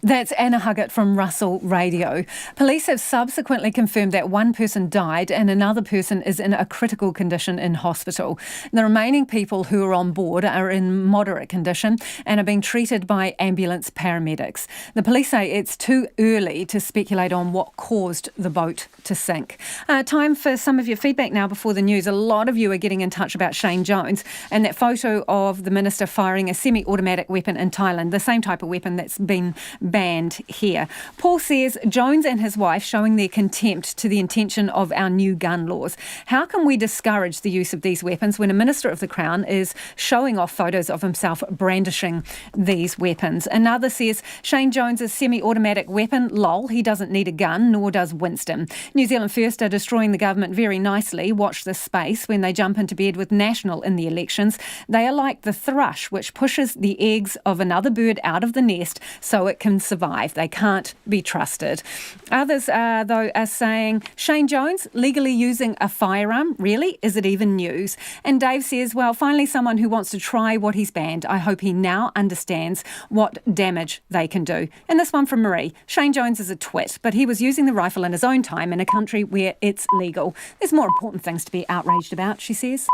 That's Anna Huggett from Russell Radio. Police have subsequently confirmed that one person died and another person is in a critical condition in hospital. The remaining people who are on board are in moderate condition and are being treated by ambulance paramedics. The police say it's too early to speculate on what caused the boat to sink. Time for some of your feedback now before the news. A lot of you are getting in touch about Shane Jones and that photo of the minister firing a semi-automatic weapon in Thailand, the same type of weapon that's been banned here. Paul says Jones and his wife showing their contempt to the intention of our new gun laws. How can we discourage the use of these weapons when a Minister of the Crown is showing off photos of himself brandishing these weapons? Another says Shane Jones' semi-automatic weapon, lol, he doesn't need a gun, nor does Winston. New Zealand First are destroying the government very nicely. Watch this space when they jump into bed with National in the elections. They are like the thrush which pushes the eggs of another bird out of the nest so it can survive. They can't be trusted. Others, though, are saying, Shane Jones legally using a firearm? Really? Is it even news? And Dave says, well, finally someone who wants to try what he's banned. I hope he now understands what damage they can do. And this one from Marie. Shane Jones is a twit, but he was using the rifle in his own time in a country where it's legal. There's more important things to be outraged about, she says.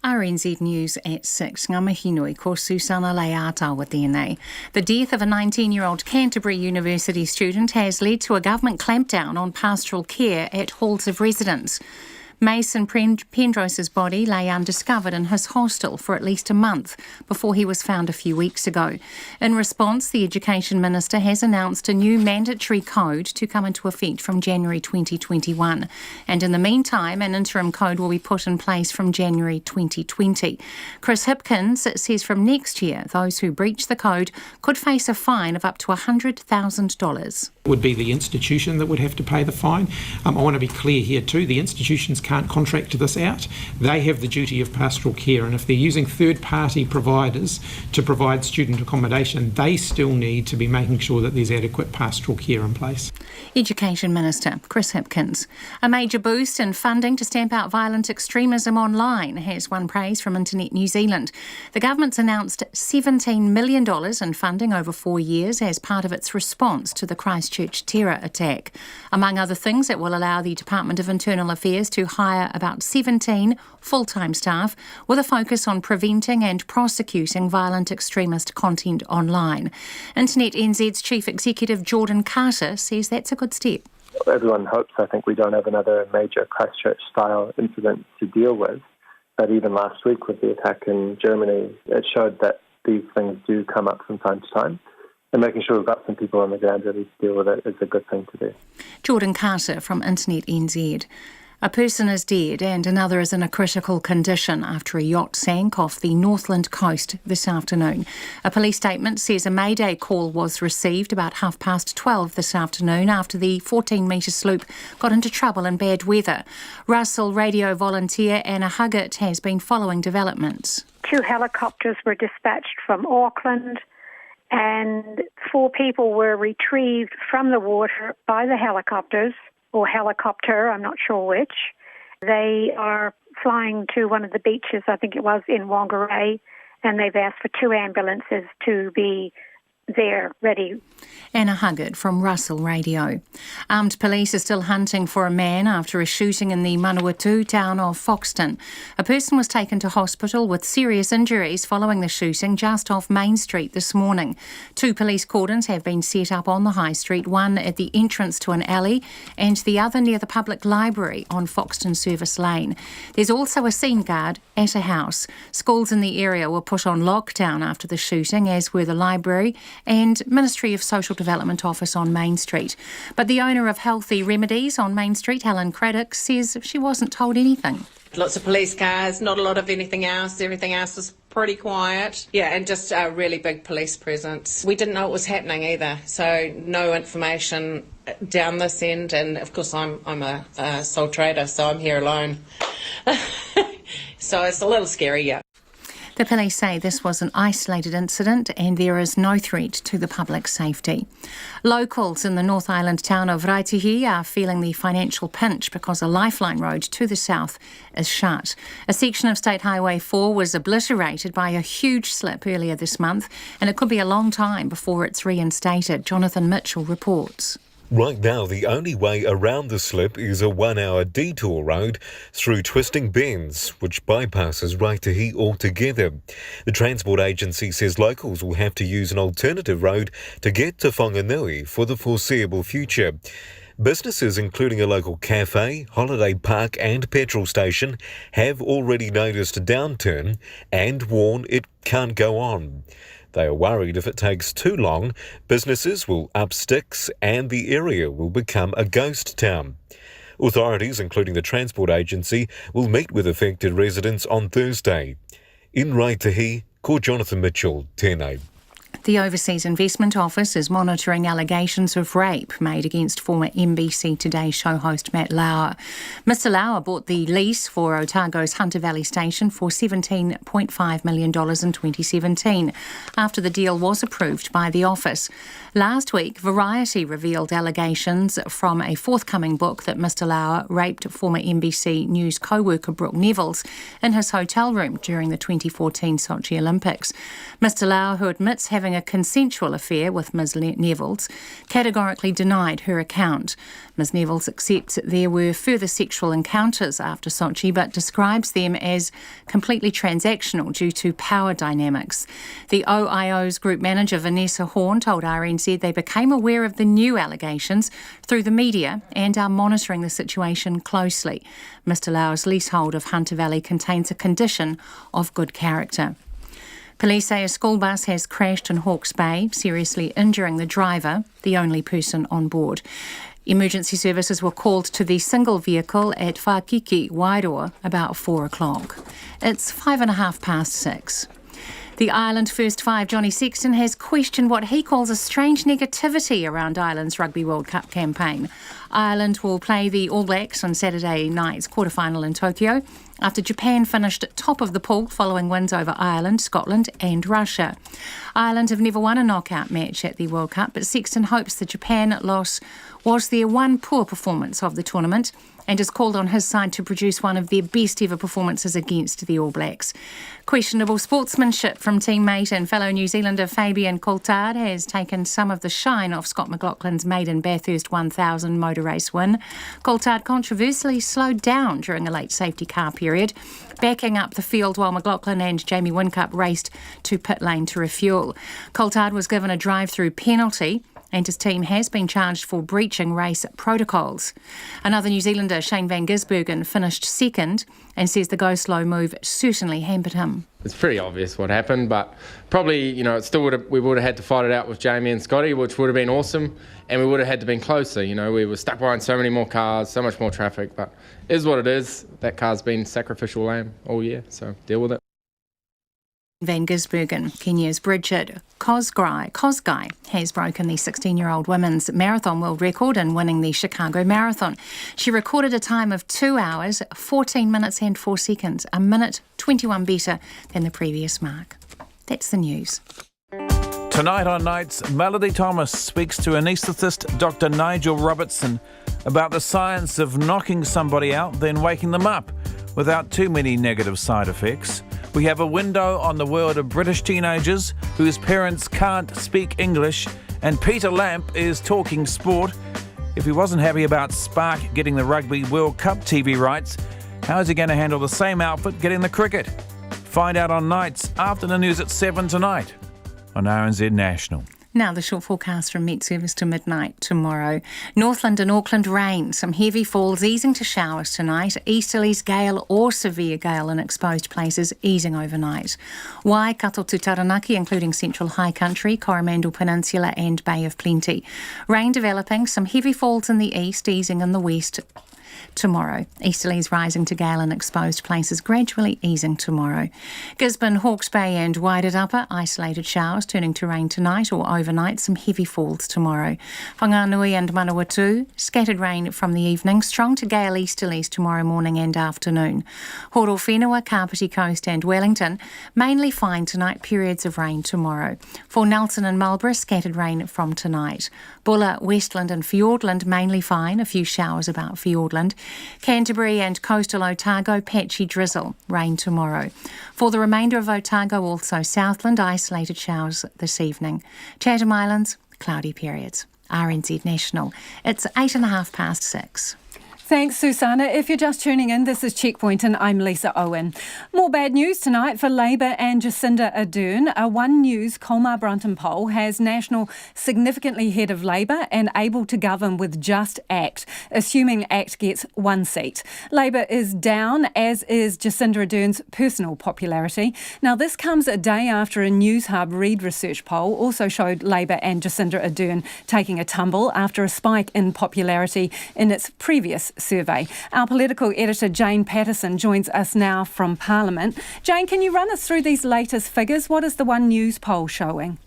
RNZ News at 6. Ngā mihi nui, ko Susana Leata tēnei. The death of a 19-year-old Canterbury University student has led to a government clampdown on pastoral care at halls of residence. Mason Pendrose's body lay undiscovered in his hostel for at least a month before he was found a few weeks ago. In response, the Education Minister has announced a new mandatory code to come into effect from January 2021. And in the meantime, an interim code will be put in place from January 2020. Chris Hipkins says from next year, those who breach the code could face a fine of up to $100,000. It would be the institution that would have to pay the fine. I want to be clear here too, the institutions can't contract this out. They have the duty of pastoral care, and if they're using third-party providers to provide student accommodation, they still need to be making sure that there's adequate pastoral care in place. Education Minister Chris Hipkins. A major boost in funding to stamp out violent extremism online has won praise from Internet New Zealand. The government's announced $17 million in funding over 4 years as part of its response to the Christchurch terror attack. Among other things, it will allow the Department of Internal Affairs to hire about 17 full-time staff with a focus on preventing and prosecuting violent extremist content online. Internet NZ's Chief Executive Jordan Carter says that's a good step. Everyone hopes, I think, we don't have another major Christchurch-style incident to deal with. But even last week with the attack in Germany, it showed that these things do come up from time to time. And making sure we've got some people on the ground ready to deal with it is a good thing to do. Jordan Carter from Internet NZ. A person is dead and another is in a critical condition after a yacht sank off the Northland coast this afternoon. A police statement says a mayday call was received about 12:30 this afternoon after the 14-metre sloop got into trouble in bad weather. Russell Radio volunteer Anna Huggett has been following developments. 2 helicopters were dispatched from Auckland and 4 people were retrieved from the water by the helicopters, or helicopter, I'm not sure which. They are flying to one of the beaches, I think it was in Whangarei, and they've asked for 2 ambulances to be there, ready. Anna Huggett from Russell Radio. Armed police are still hunting for a man after a shooting in the Manawatu town of Foxton. A person was taken to hospital with serious injuries following the shooting just off Main Street this morning. 2 police cordons have been set up on the high street, one at the entrance to an alley and the other near the public library on Foxton Service Lane. There's also a scene guard at a house. Schools in the area were put on lockdown after the shooting, as were the library and Ministry of Social Development office on Main Street. But the owner of Healthy Remedies on Main Street, Helen Craddock, says she wasn't told anything. Lots of police cars, not a lot of anything else. Everything else was pretty quiet. Yeah, and just a really big police presence. We didn't know what was happening either, so no information down this end. And of course, I'm a sole trader, so I'm here alone. So it's a little scary, yeah. The police say this was an isolated incident and there is no threat to the public's safety. Locals in the North Island town of Raitihi are feeling the financial pinch because a lifeline road to the south is shut. A section of State Highway 4 was obliterated by a huge slip earlier this month, and it could be a long time before it's reinstated. Jonathan Mitchell reports. Right now, the only way around the slip is a 1-hour detour road through twisting bends, which bypasses Raitihi altogether. The Transport Agency says locals will have to use an alternative road to get to Whanganui for the foreseeable future. Businesses, including a local cafe, holiday park and petrol station, have already noticed a downturn and warn it can't go on. They are worried if it takes too long, businesses will up sticks and the area will become a ghost town. Authorities, including the Transport Agency, will meet with affected residents on Thursday. In Raitihi, ko Jonathan Mitchell, tēnei. The Overseas Investment Office is monitoring allegations of rape made against former NBC Today show host Matt Lauer. Mr Lauer bought the lease for Otago's Hunter Valley station for $17.5 million in 2017, after the deal was approved by the office. Last week, Variety revealed allegations from a forthcoming book that Mr Lauer raped former NBC News co-worker Brooke Nevils in his hotel room during the 2014 Sochi Olympics. Mr Lauer, who admits having a consensual affair with Ms Nevils, categorically denied her account. Ms Nevils accepts there were further sexual encounters after Sochi, but describes them as completely transactional due to power dynamics. The OIO's group manager Vanessa Horn told RNZ they became aware of the new allegations through the media and are monitoring the situation closely. Mr Lauer's leasehold of Hunter Valley contains a condition of good character. Police say a school bus has crashed in Hawke's Bay, seriously injuring the driver, the only person on board. Emergency services were called to the single vehicle at Whakiki, Wairoa, about 4 o'clock. It's 6:05. The Ireland First Five, Johnny Sexton, has questioned what he calls a strange negativity around Ireland's Rugby World Cup campaign. Ireland will play the All Blacks on Saturday night's quarterfinal in Tokyo, after Japan finished top of the pool following wins over Ireland, Scotland and Russia. Ireland have never won a knockout match at the World Cup, but Sexton hopes the Japan loss was their one poor performance of the tournament and has called on his side to produce one of their best ever performances against the All Blacks. Questionable sportsmanship from teammate and fellow New Zealander Fabian Coulthard has taken some of the shine off Scott McLaughlin's maiden Bathurst 1000 motor race win. Coulthard controversially slowed down during a late safety car period, backing up the field while McLaughlin and Jamie Whincup raced to pit lane to refuel. Coulthard was given a drive-through penalty, and his team has been charged for breaching race protocols. Another New Zealander, Shane van Gisbergen, finished second and says the go-slow move certainly hampered him. It's pretty obvious what happened, but probably, we would have had to fight it out with Jamie and Scotty, which would have been awesome, and we would have had to been closer. We were stuck behind so many more cars, so much more traffic, but it is what it is. That car's been sacrificial lamb all year, so deal with it. Van Gisbergen. Kenya's Bridget Kosgei has broken the 16-year-old women's marathon world record in winning the Chicago Marathon. She recorded a time of 2 hours, 14 minutes and 4 seconds, a minute 21 better than the previous mark. That's the news. Tonight on Nights, Melody Thomas speaks to anaesthetist Dr. Nigel Robertson about the science of knocking somebody out, then waking them up without too many negative side effects. We have a window on the world of British teenagers whose parents can't speak English, and Peter Lamp is talking sport. If he wasn't happy about Spark getting the Rugby World Cup TV rights, how is he going to handle the same outfit getting the cricket? Find out on Nights after the news at 7 tonight on RNZ National. Now the short forecast from Met Service to midnight tomorrow. Northland and Auckland rain, some heavy falls easing to showers tonight. Easterlies, gale or severe gale in exposed places easing overnight. Waikato to Taranaki, including Central High Country, Coromandel Peninsula and Bay of Plenty. Rain developing, some heavy falls in the east, easing in the west. tomorrow. Easterlies rising to gale in exposed places, gradually easing tomorrow. Gisborne, Hawke's Bay and Wairarapa, isolated showers turning to rain tonight or overnight, some heavy falls tomorrow. Whanganui and Manawatu, scattered rain from the evening, strong to gale easterlies tomorrow morning and afternoon. Horowhenua, Kapiti Coast and Wellington, mainly fine tonight, periods of rain tomorrow. For Nelson and Marlborough, scattered rain from tonight. Bulla, Westland and Fiordland, mainly fine, a few showers about Fiordland. Canterbury and coastal Otago, patchy drizzle, rain tomorrow. For the remainder of Otago, also Southland, isolated showers this evening. Chatham Islands, cloudy periods. RNZ National, it's 6:08. Thanks, Susanna. If you're just tuning in, this is Checkpoint and I'm Lisa Owen. More bad news tonight for Labour and Jacinda Ardern. A One News Colmar Brunton poll has National significantly ahead of Labour and able to govern with just ACT, assuming ACT gets one seat. Labour is down, as is Jacinda Ardern's personal popularity. Now, this comes a day after a News Hub Reid research poll also showed Labour and Jacinda Ardern taking a tumble after a spike in popularity in its previous survey. Our political editor Jane Patterson joins us now from Parliament. Jane, can you run us through these latest figures? What is the One News poll showing?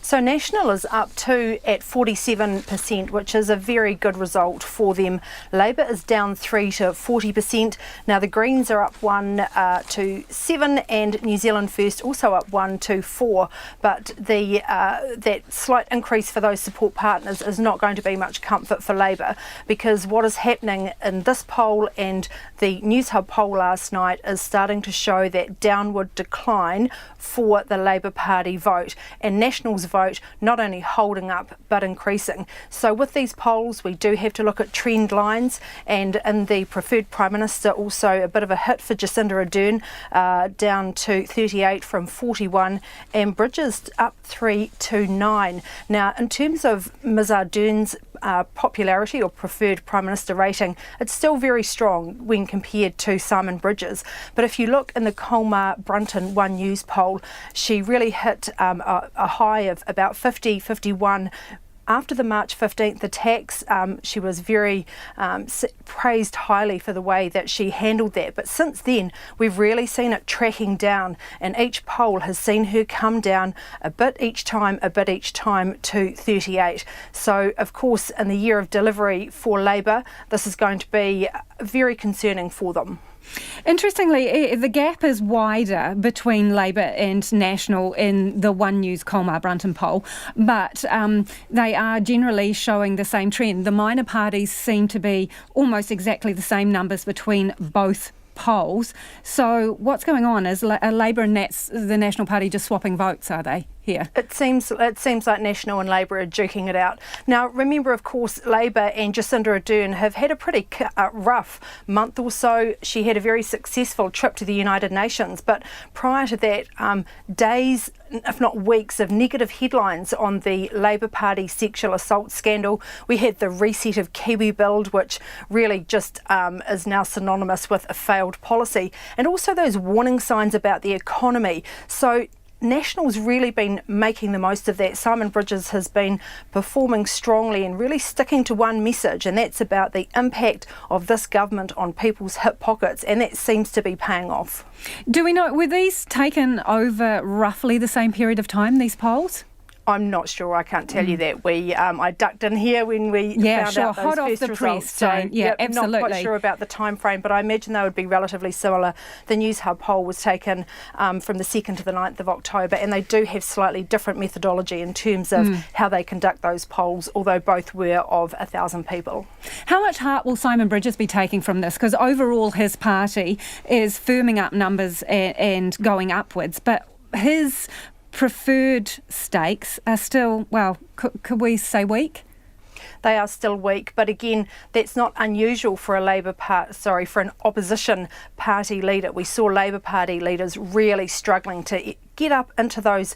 So National is up too at 47%, which is a very good result for them. Labour is down 3 to 40%. Now the Greens are up 1 to 7, and New Zealand First also up 1 to 4. But that slight increase for those support partners is not going to be much comfort for Labour, because what is happening in this poll and the News Hub poll last night is starting to show that downward decline for the Labour Party vote, and National's vote not only holding up but increasing. So with these polls we do have to look at trend lines, and in the preferred Prime Minister also a bit of a hit for Jacinda Ardern, down to 38 from 41, and Bridges up 3 to 9. Now in terms of Ms Ardern's popularity or preferred Prime Minister rating, it's still very strong when compared to Simon Bridges. But if you look in the Colmar Brunton One News poll, she really hit a high of about 51. After the March 15th attacks, she was very praised highly for the way that she handled that. But since then, we've really seen it tracking down, and each poll has seen her come down a bit each time to 38. So, of course, in the year of delivery for Labour, this is going to be very concerning for them. Interestingly, the gap is wider between Labour and National in the One News Colmar Brunton poll, but they are generally showing the same trend. The minor parties seem to be almost exactly the same numbers between both polls. So what's going on? Is Labour and the National Party just swapping votes, are they? Here. It seems like National and Labour are duking it out. Now, remember, of course, Labour and Jacinda Ardern have had a pretty rough month or so. She had a very successful trip to the United Nations, but prior to that, days, if not weeks, of negative headlines on the Labour Party sexual assault scandal. We had the reset of Kiwi Build, which really just is now synonymous with a failed policy, and also those warning signs about the economy. So National's really been making the most of that. Simon Bridges has been performing strongly and really sticking to one message, and that's about the impact of this government on people's hip pockets, and that seems to be paying off. Do we know, were these taken over roughly the same period of time, these polls? I'm not sure. I can't tell you that. I ducked in here when we found out those hot off first the results. press, Jane. Yeah, absolutely. I'm not quite sure about the time frame, but I imagine they would be relatively similar. The News Hub poll was taken from the 2nd to the 9th of October, and they do have slightly different methodology in terms of how they conduct those polls, although both were of 1,000 people. How much heart will Simon Bridges be taking from this? Because overall his party is firming up numbers and going upwards, but his preferred stakes are still, well, could we say weak? They are still weak, but again, that's not unusual for for an opposition party leader. We saw Labour Party leaders really struggling to get up into those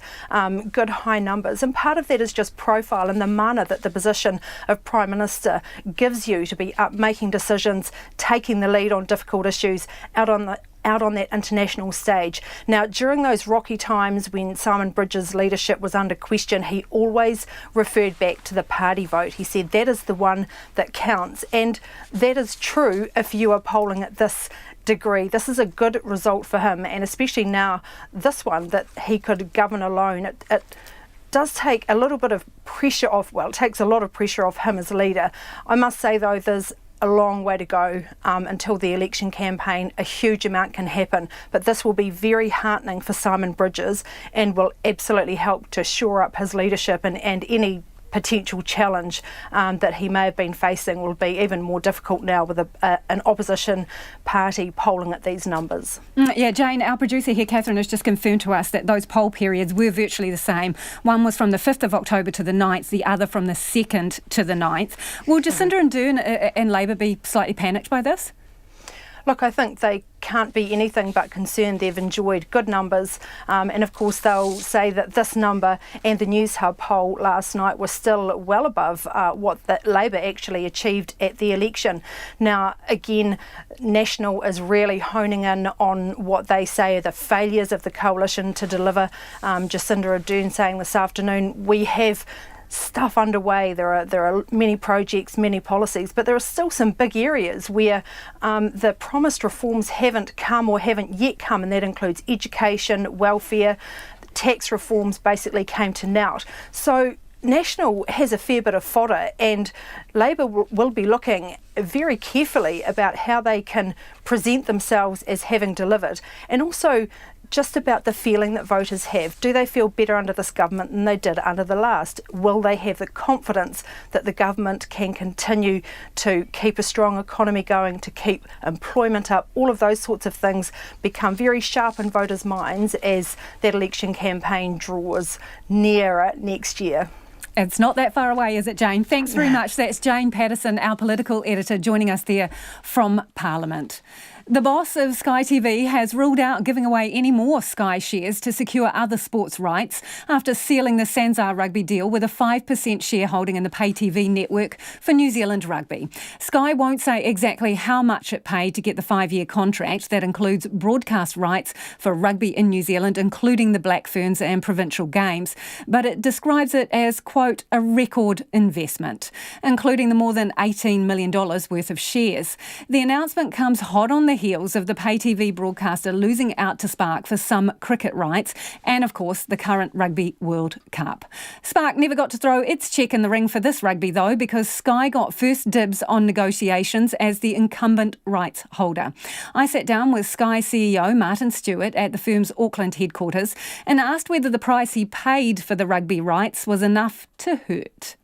good high numbers, and part of that is just profile and the mana that the position of Prime Minister gives you to be up making decisions, taking the lead on difficult issues out on out on that international stage. Now, during those rocky times when Simon Bridges' leadership was under question, he always referred back to the party vote. He said that is the one that counts, and that is true if you are polling at this degree. This is a good result for him, and especially now this one that he could govern alone. It does take a little bit of pressure off, well, it takes a lot of pressure off him as leader. I must say though, there's a long way to go until the election campaign. A huge amount can happen, but this will be very heartening for Simon Bridges and will absolutely help to shore up his leadership, and any potential challenge that he may have been facing will be even more difficult now with an opposition party polling at these numbers. Yeah, Jane, our producer here, Catherine, has just confirmed to us that those poll periods were virtually the same. One was from the 5th of October to the 9th, the other from the 2nd to the 9th. Will Jacinda Ardern and Labour be slightly panicked by this? Look, I think they can't be anything but concerned. They've enjoyed good numbers, and of course they'll say that this number and the News Hub poll last night were still well above what the Labour actually achieved at the election. Now, again, National is really honing in on what they say are the failures of the coalition to deliver. Jacinda Ardern saying this afternoon, we have stuff underway. There are many projects, many policies, but there are still some big areas where the promised reforms haven't come or haven't yet come, and that includes education, welfare. Tax reforms basically came to naught. So National has a fair bit of fodder, and Labour will be looking very carefully about how they can present themselves as having delivered, and also just about the feeling that voters have. Do they feel better under this government than they did under the last? Will they have the confidence that the government can continue to keep a strong economy going, to keep employment up? All of those sorts of things become very sharp in voters' minds as that election campaign draws nearer next year. It's not that far away, is it, Jane? Thanks very much. That's Jane Patterson, our political editor, joining us there from Parliament. The boss of Sky TV has ruled out giving away any more Sky shares to secure other sports rights after sealing the Sanzar Rugby deal with a 5% shareholding in the pay TV network for New Zealand Rugby. Sky won't say exactly how much it paid to get the 5-year contract that includes broadcast rights for rugby in New Zealand, including the Black Ferns and provincial games, but it describes it as, quote, a record investment, including the more than $18 million worth of shares. The announcement comes hot on the heels of the pay TV broadcaster losing out to Spark for some cricket rights and, of course, the current Rugby World Cup. Spark never got to throw its cheque in the ring for this rugby, though, because Sky got first dibs on negotiations as the incumbent rights holder. I sat down with Sky CEO Martin Stewart at the firm's Auckland headquarters and asked whether the price he paid for the rugby rights was enough to hurt.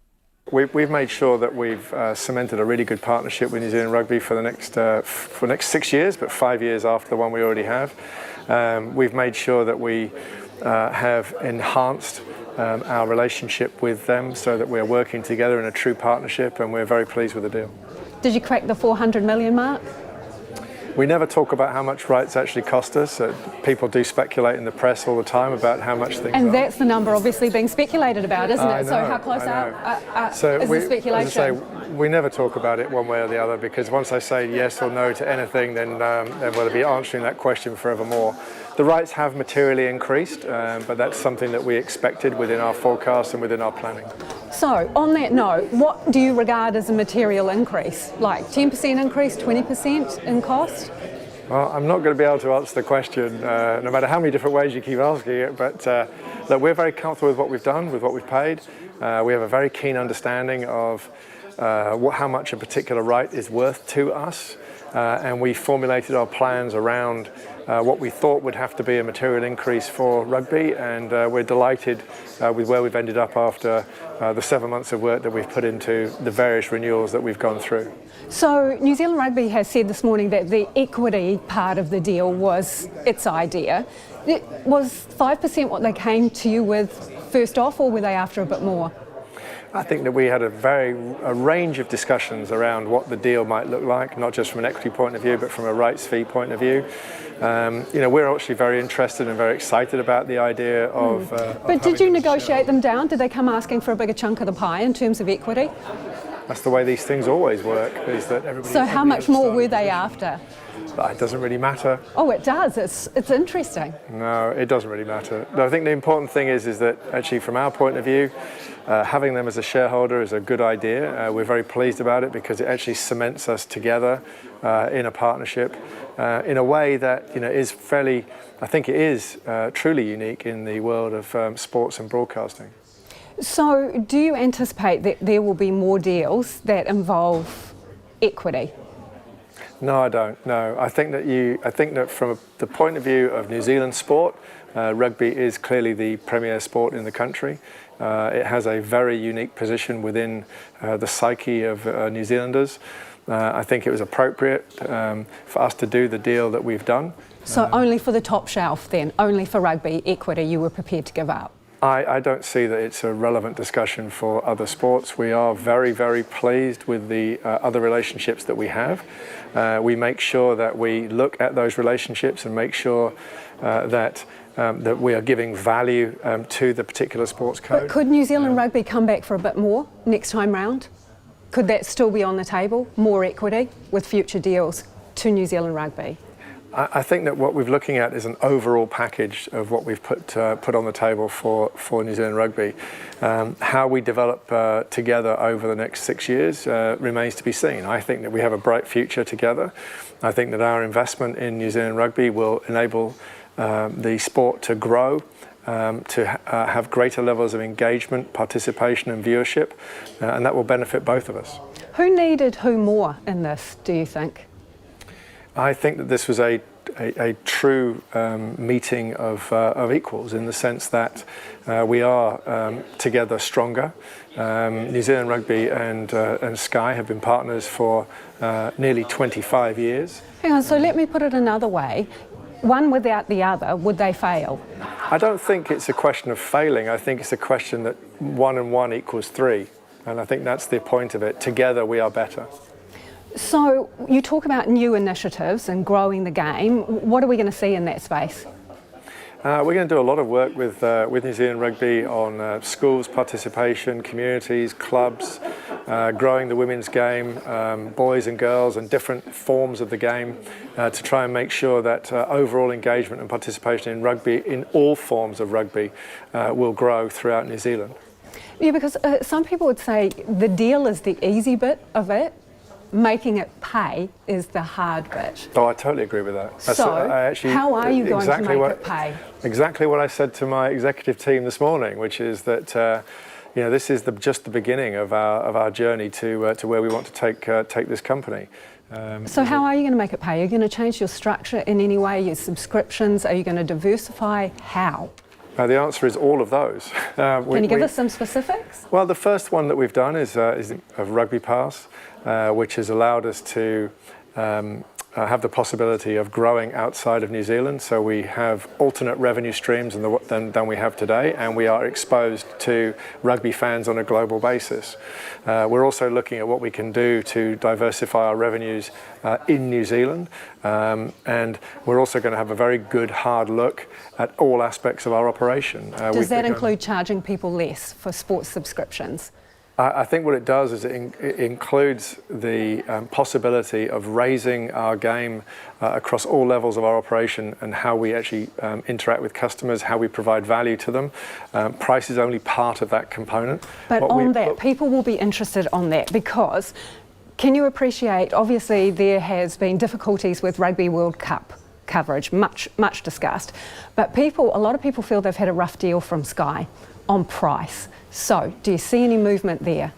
We've made sure that we've cemented a really good partnership with New Zealand Rugby for the next 6 years, but 5 years after the one we already have. We've made sure that we have enhanced our relationship with them so that we're working together in a true partnership, and we're very pleased with the deal. Did you crack the 400 million mark? We never talk about how much rights actually cost us. People do speculate in the press all the time about how much things And are. that's the number obviously being speculated about, isn't it? Know, so how close is the speculation? As I say, we never talk about it one way or the other, because once I say yes or no to anything, then we'll be answering that question forevermore. The rights have materially increased, but that's something that we expected within our forecast and within our planning. So, on that note, what do you regard as a material increase? Like 10% increase, 20% in cost? Well, I'm not going to be able to answer the question, no matter how many different ways you keep asking it, but look, we're very comfortable with what we've done, with what we've paid. We have a very keen understanding of how much a particular right is worth to us, and we formulated our plans around what we thought would have to be a material increase for rugby, and we're delighted with where we've ended up after the 7 months of work that we've put into the various renewals that we've gone through. So New Zealand Rugby has said this morning that the equity part of the deal was its idea. Was 5% what they came to you with first off, or were they after a bit more? I think that we had a range of discussions around what the deal might look like, not just from an equity point of view, but from a rights fee point of view. We're actually very interested and very excited about the idea of... But did you negotiate them down? Did they come asking for a bigger chunk of the pie in terms of equity? That's the way these things always work, is that everybody... So how much more were they after? It doesn't really matter. Oh, it does. It's interesting. No, it doesn't really matter. No, I think the important thing is that actually from our point of view, having them as a shareholder is a good idea. We're very pleased about it because it actually cements us together in a partnership in a way that is fairly, I think it is truly unique in the world of sports and broadcasting. So do you anticipate that there will be more deals that involve equity? No, I don't. No, I think that from the point of view of New Zealand sport, rugby is clearly the premier sport in the country. It has a very unique position within the psyche of New Zealanders. I think it was appropriate for us to do the deal that we've done. So only for the top shelf then, only for rugby equity you were prepared to give up? I don't see that it's a relevant discussion for other sports. We are very, very pleased with the other relationships that we have. We make sure that we look at those relationships and make sure that we are giving value to the particular sports code. But could New Zealand rugby come back for a bit more next time round? Could that still be on the table, more equity with future deals to New Zealand rugby? I think that what we're looking at is an overall package of what we've put on the table for New Zealand rugby. How we develop together over the next 6 years remains to be seen. I think that we have a bright future together. I think that our investment in New Zealand rugby will enable the sport to grow, to have greater levels of engagement, participation and viewership, and that will benefit both of us. Who needed who more in this, do you think? I think that this was a true meeting of equals in the sense that we are together stronger. New Zealand Rugby and Sky have been partners for nearly 25 years. Hang on, so let me put it another way. One without the other, would they fail? I don't think it's a question of failing. I think it's a question that 1 and 1 equals 3. And I think that's the point of it. Together we are better. So you talk about new initiatives and growing the game. What are we going to see in that space? We're going to do a lot of work with New Zealand Rugby on schools participation, communities, clubs, growing the women's game, boys and girls and different forms of the game to try and make sure that overall engagement and participation in rugby, in all forms of rugby, will grow throughout New Zealand. Yeah, because some people would say the deal is the easy bit of it. Making it pay is the hard bit. Oh, I totally agree with that. How are you going to make it pay? Exactly what I said to my executive team this morning, which is that this is just the beginning of our journey to where we want to take this company. So how are you going to make it pay? Are you going to change your structure in any way, your subscriptions? Are you going to diversify? How? The answer is all of those. Can you give us some specifics? Well, the first one that we've done is a Rugby Pass, which has allowed us to have the possibility of growing outside of New Zealand. So we have alternate revenue streams than we have today, and we are exposed to rugby fans on a global basis. We're also looking at what we can do to diversify our revenues in New Zealand, and we're also going to have a very good hard look at all aspects of our operation. Does that include charging people less for sports subscriptions? I think what it does is it includes the possibility of raising our game across all levels of our operation and how we actually interact with customers, how we provide value to them. Price is only part of that component. But people will be interested on that because can you appreciate, obviously there has been difficulties with Rugby World Cup coverage, much discussed, but a lot of people feel they've had a rough deal from Sky on price. So, do you see any movement there?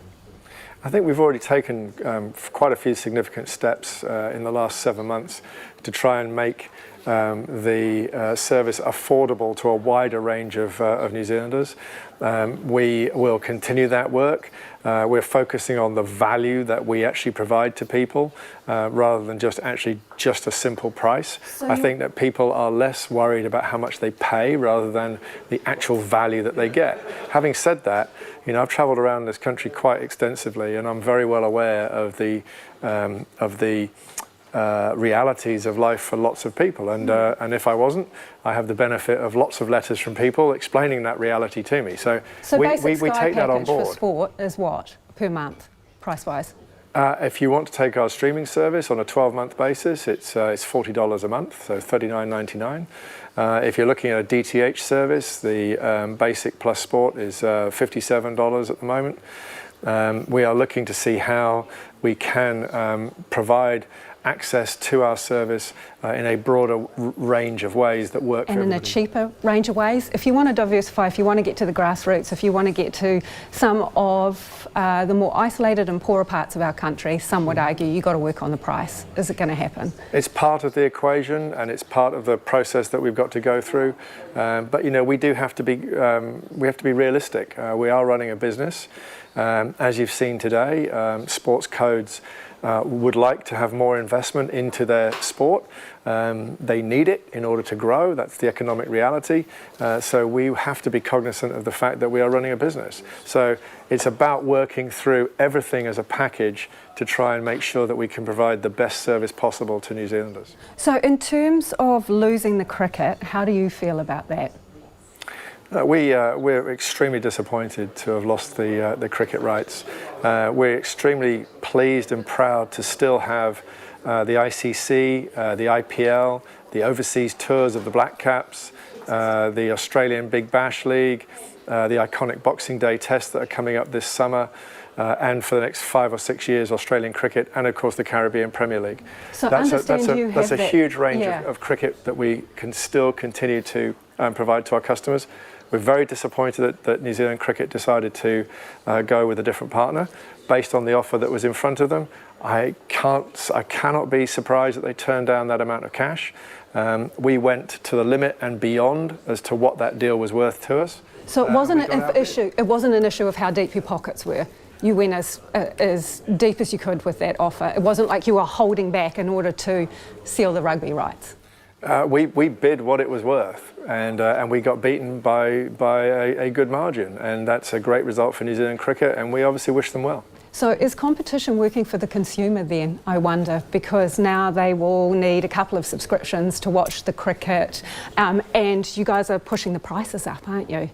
I think we've already taken quite a few significant steps in the last 7 months to try and make the service affordable to a wider range of New Zealanders. We will continue that work. We're focusing on the value that we actually provide to people rather than just a simple price. I think that people are less worried about how much they pay rather than the actual value that they get. Having said that, I've travelled around this country quite extensively, and I'm very well aware of the realities of life for lots of people, and if I wasn't, I have the benefit of lots of letters from people explaining that reality to me. So we take that on board. For sport is what per month? price-wise? If you want to take our streaming service on a 12-month basis, it's $40 a month, so $39.99. If you're looking at a DTH service, the basic plus sport is $57 at the moment. We are looking to see how we can provide access to our service in a broader range of ways that work for everybody. And in a cheaper range of ways. If you want to diversify, if you want to get to the grassroots, if you want to get to some of the more isolated and poorer parts of our country, some would argue you've got to work on the price. Is it going to happen? It's part of the equation and it's part of the process that we've got to go through. But you know, we do have to be realistic. We are running a business. As you've seen today, sports codes would like to have more investment into their sport. They need it in order to grow. That's the economic reality. So we have to be cognizant of the fact that we are running a business. So it's about working through everything as a package to try and make sure that we can provide the best service possible to New Zealanders. So in terms of losing the cricket, how do you feel about that? We're extremely disappointed to have lost the cricket rights. We're extremely pleased and proud to still have the ICC, the IPL, the overseas tours of the Black Caps, the Australian Big Bash League, the iconic Boxing Day tests that are coming up this summer, and for the next 5 or 6 years, Australian cricket, and of course the Caribbean Premier League. So that's a huge range of cricket that we can still continue to provide to our customers. We're very disappointed that New Zealand Cricket decided to go with a different partner based on the offer that was in front of them. I cannot be surprised that they turned down that amount of cash. We went to the limit and beyond as to what that deal was worth to us. So it wasn't an issue. It wasn't an issue of how deep your pockets were. You went as deep as you could with that offer. It wasn't like you were holding back in order to seal the rugby rights. We bid what it was worth, and we got beaten by a good margin, and that's a great result for New Zealand cricket, and we obviously wish them well. So is competition working for the consumer then, I wonder, because now they will need a couple of subscriptions to watch the cricket, and you guys are pushing the prices up, aren't you?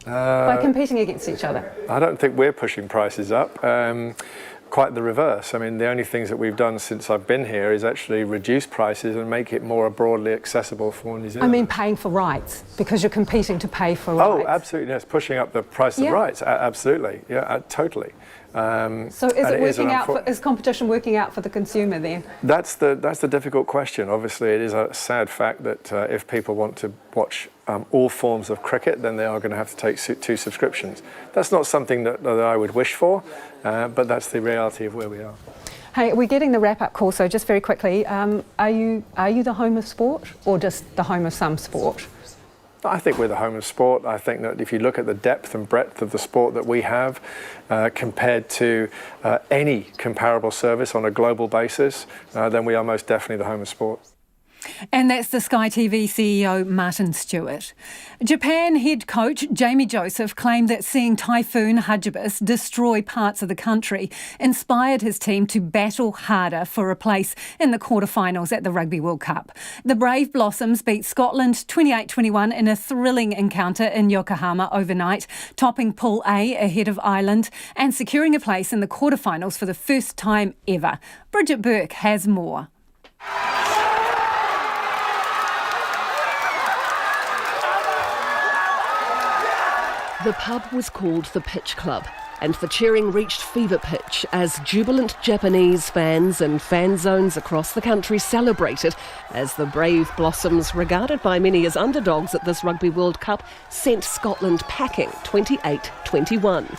By competing against each other. I don't think we're pushing prices up. Quite the reverse. I mean, the only things that we've done since I've been here is actually reduce prices and make it more broadly accessible for New Zealand. I mean, paying for rights, because you're competing to pay for rights. Oh, absolutely, yes, pushing up the price of rights, absolutely, totally. So is competition working out for the consumer then? That's the difficult question. Obviously, it is a sad fact that if people want to watch all forms of cricket, then they are going to have to take 2 subscriptions. That's not something that I would wish for, but that's the reality of where we are. Hey, we're getting the wrap-up call, so just very quickly, are you the home of sport or just the home of some sport? I think we're the home of sport. I think that if you look at the depth and breadth of the sport that we have compared to any comparable service on a global basis, then we are most definitely the home of sport. And that's the Sky TV CEO Martin Stewart. Japan head coach Jamie Joseph claimed that seeing Typhoon Hagibis destroy parts of the country inspired his team to battle harder for a place in the quarterfinals at the Rugby World Cup. The Brave Blossoms beat Scotland 28-21 in a thrilling encounter in Yokohama overnight, topping Pool A ahead of Ireland and securing a place in the quarterfinals for the first time ever. Bridget Burke has more. The pub was called the Pitch Club, and the cheering reached fever pitch as jubilant Japanese fans and fan zones across the country celebrated as the Brave Blossoms, regarded by many as underdogs at this Rugby World Cup, sent Scotland packing 28-21.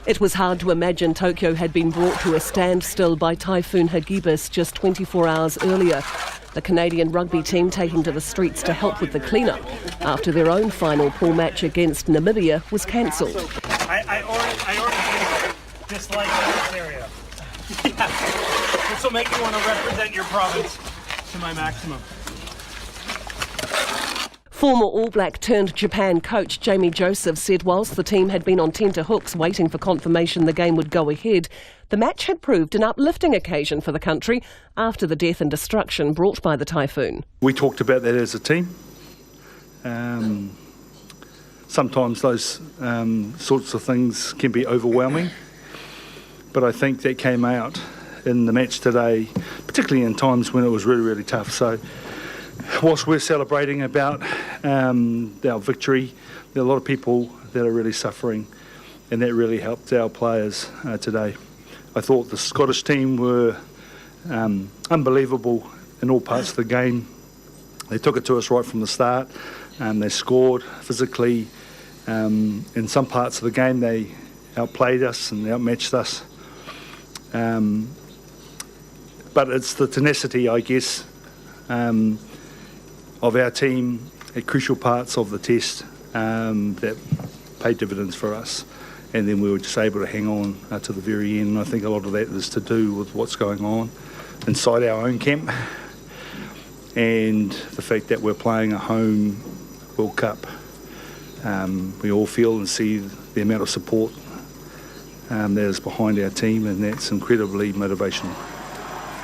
It was hard to imagine Tokyo had been brought to a standstill by Typhoon Hagibis just 24 hours earlier. The Canadian rugby team taking to the streets to help with the clean-up after their own final pool match against Namibia was cancelled. I already dislike this area. This will make me want to represent your province to my maximum. Former All Black turned Japan coach Jamie Joseph said whilst the team had been on tenterhooks waiting for confirmation the game would go ahead, the match had proved an uplifting occasion for the country after the death and destruction brought by the typhoon. We talked about that as a team. Sometimes those sorts of things can be overwhelming. but I think that came out in the match today, particularly in times when it was really, really tough. So whilst we're celebrating about our victory, there are a lot of people that are really suffering, and that really helped our players today. I thought the Scottish team were unbelievable in all parts of the game. They took it to us right from the start. They scored physically. In some parts of the game, they outplayed us and outmatched us. But it's the tenacity, I guess, of our team at crucial parts of the test that paid dividends for us. And then we were just able to hang on to the very end. And I think a lot of that is to do with what's going on inside our own camp and the fact that we're playing a home World Cup. We all feel and see the amount of support that is behind our team, and that's incredibly motivational.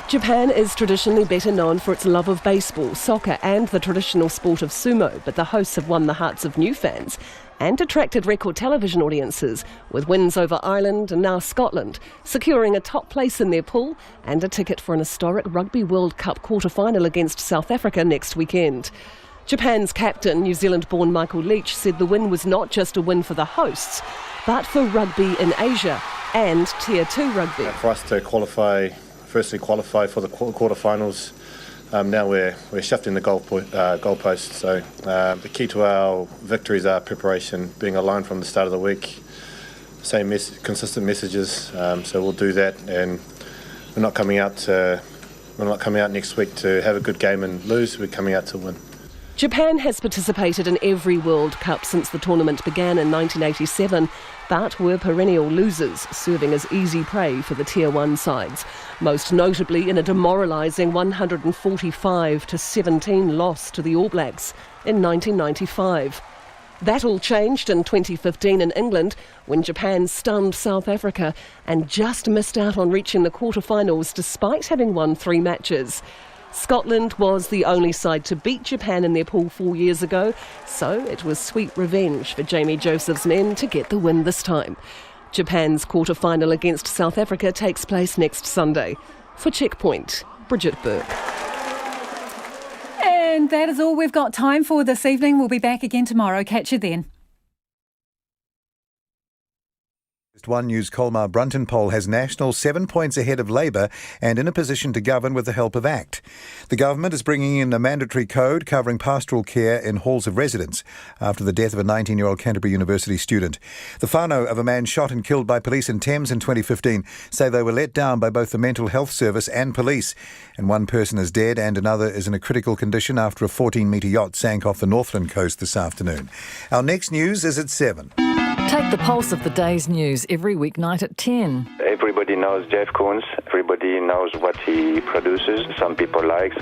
Japan is traditionally better known for its love of baseball, soccer and the traditional sport of sumo, but the hosts have won the hearts of new fans and attracted record television audiences, with wins over Ireland and now Scotland, securing a top place in their pool and a ticket for an historic Rugby World Cup quarter-final against South Africa next weekend. Japan's captain, New Zealand-born Michael Leach, said the win was not just a win for the hosts, but for rugby in Asia and Tier 2 rugby. For us to qualify for the quarterfinals, now we're shifting the goalposts. So the key to our victories are preparation, being aligned from the start of the week, consistent messages. So we'll do that, and we're not coming out next week to have a good game and lose. We're coming out to win. Japan has participated in every World Cup since the tournament began in 1987, but were perennial losers, serving as easy prey for the Tier 1 sides, most notably in a demoralising 145-17 loss to the All Blacks in 1995. That all changed in 2015 in England when Japan stunned South Africa and just missed out on reaching the quarterfinals despite having won 3 matches. Scotland was the only side to beat Japan in their pool 4 years ago, so it was sweet revenge for Jamie Joseph's men to get the win this time. Japan's quarter-final against South Africa takes place next Sunday. For Checkpoint, Bridget Burke. And that is all we've got time for this evening. We'll be back again tomorrow. Catch you then. One News Colmar Brunton poll has National 7 points ahead of Labour and in a position to govern with the help of ACT. The government is bringing in a mandatory code covering pastoral care in halls of residence after the death of a 19-year-old Canterbury University student. The whānau of a man shot and killed by police in Thames in 2015 say they were let down by both the Mental Health Service and police. And one person is dead and another is in a critical condition after a 14-metre yacht sank off the Northland coast this afternoon. Our next news is at 7. Take the pulse of the day's news every weeknight at 10. Everybody knows Jeff Koons. Everybody knows what he produces. Some people like,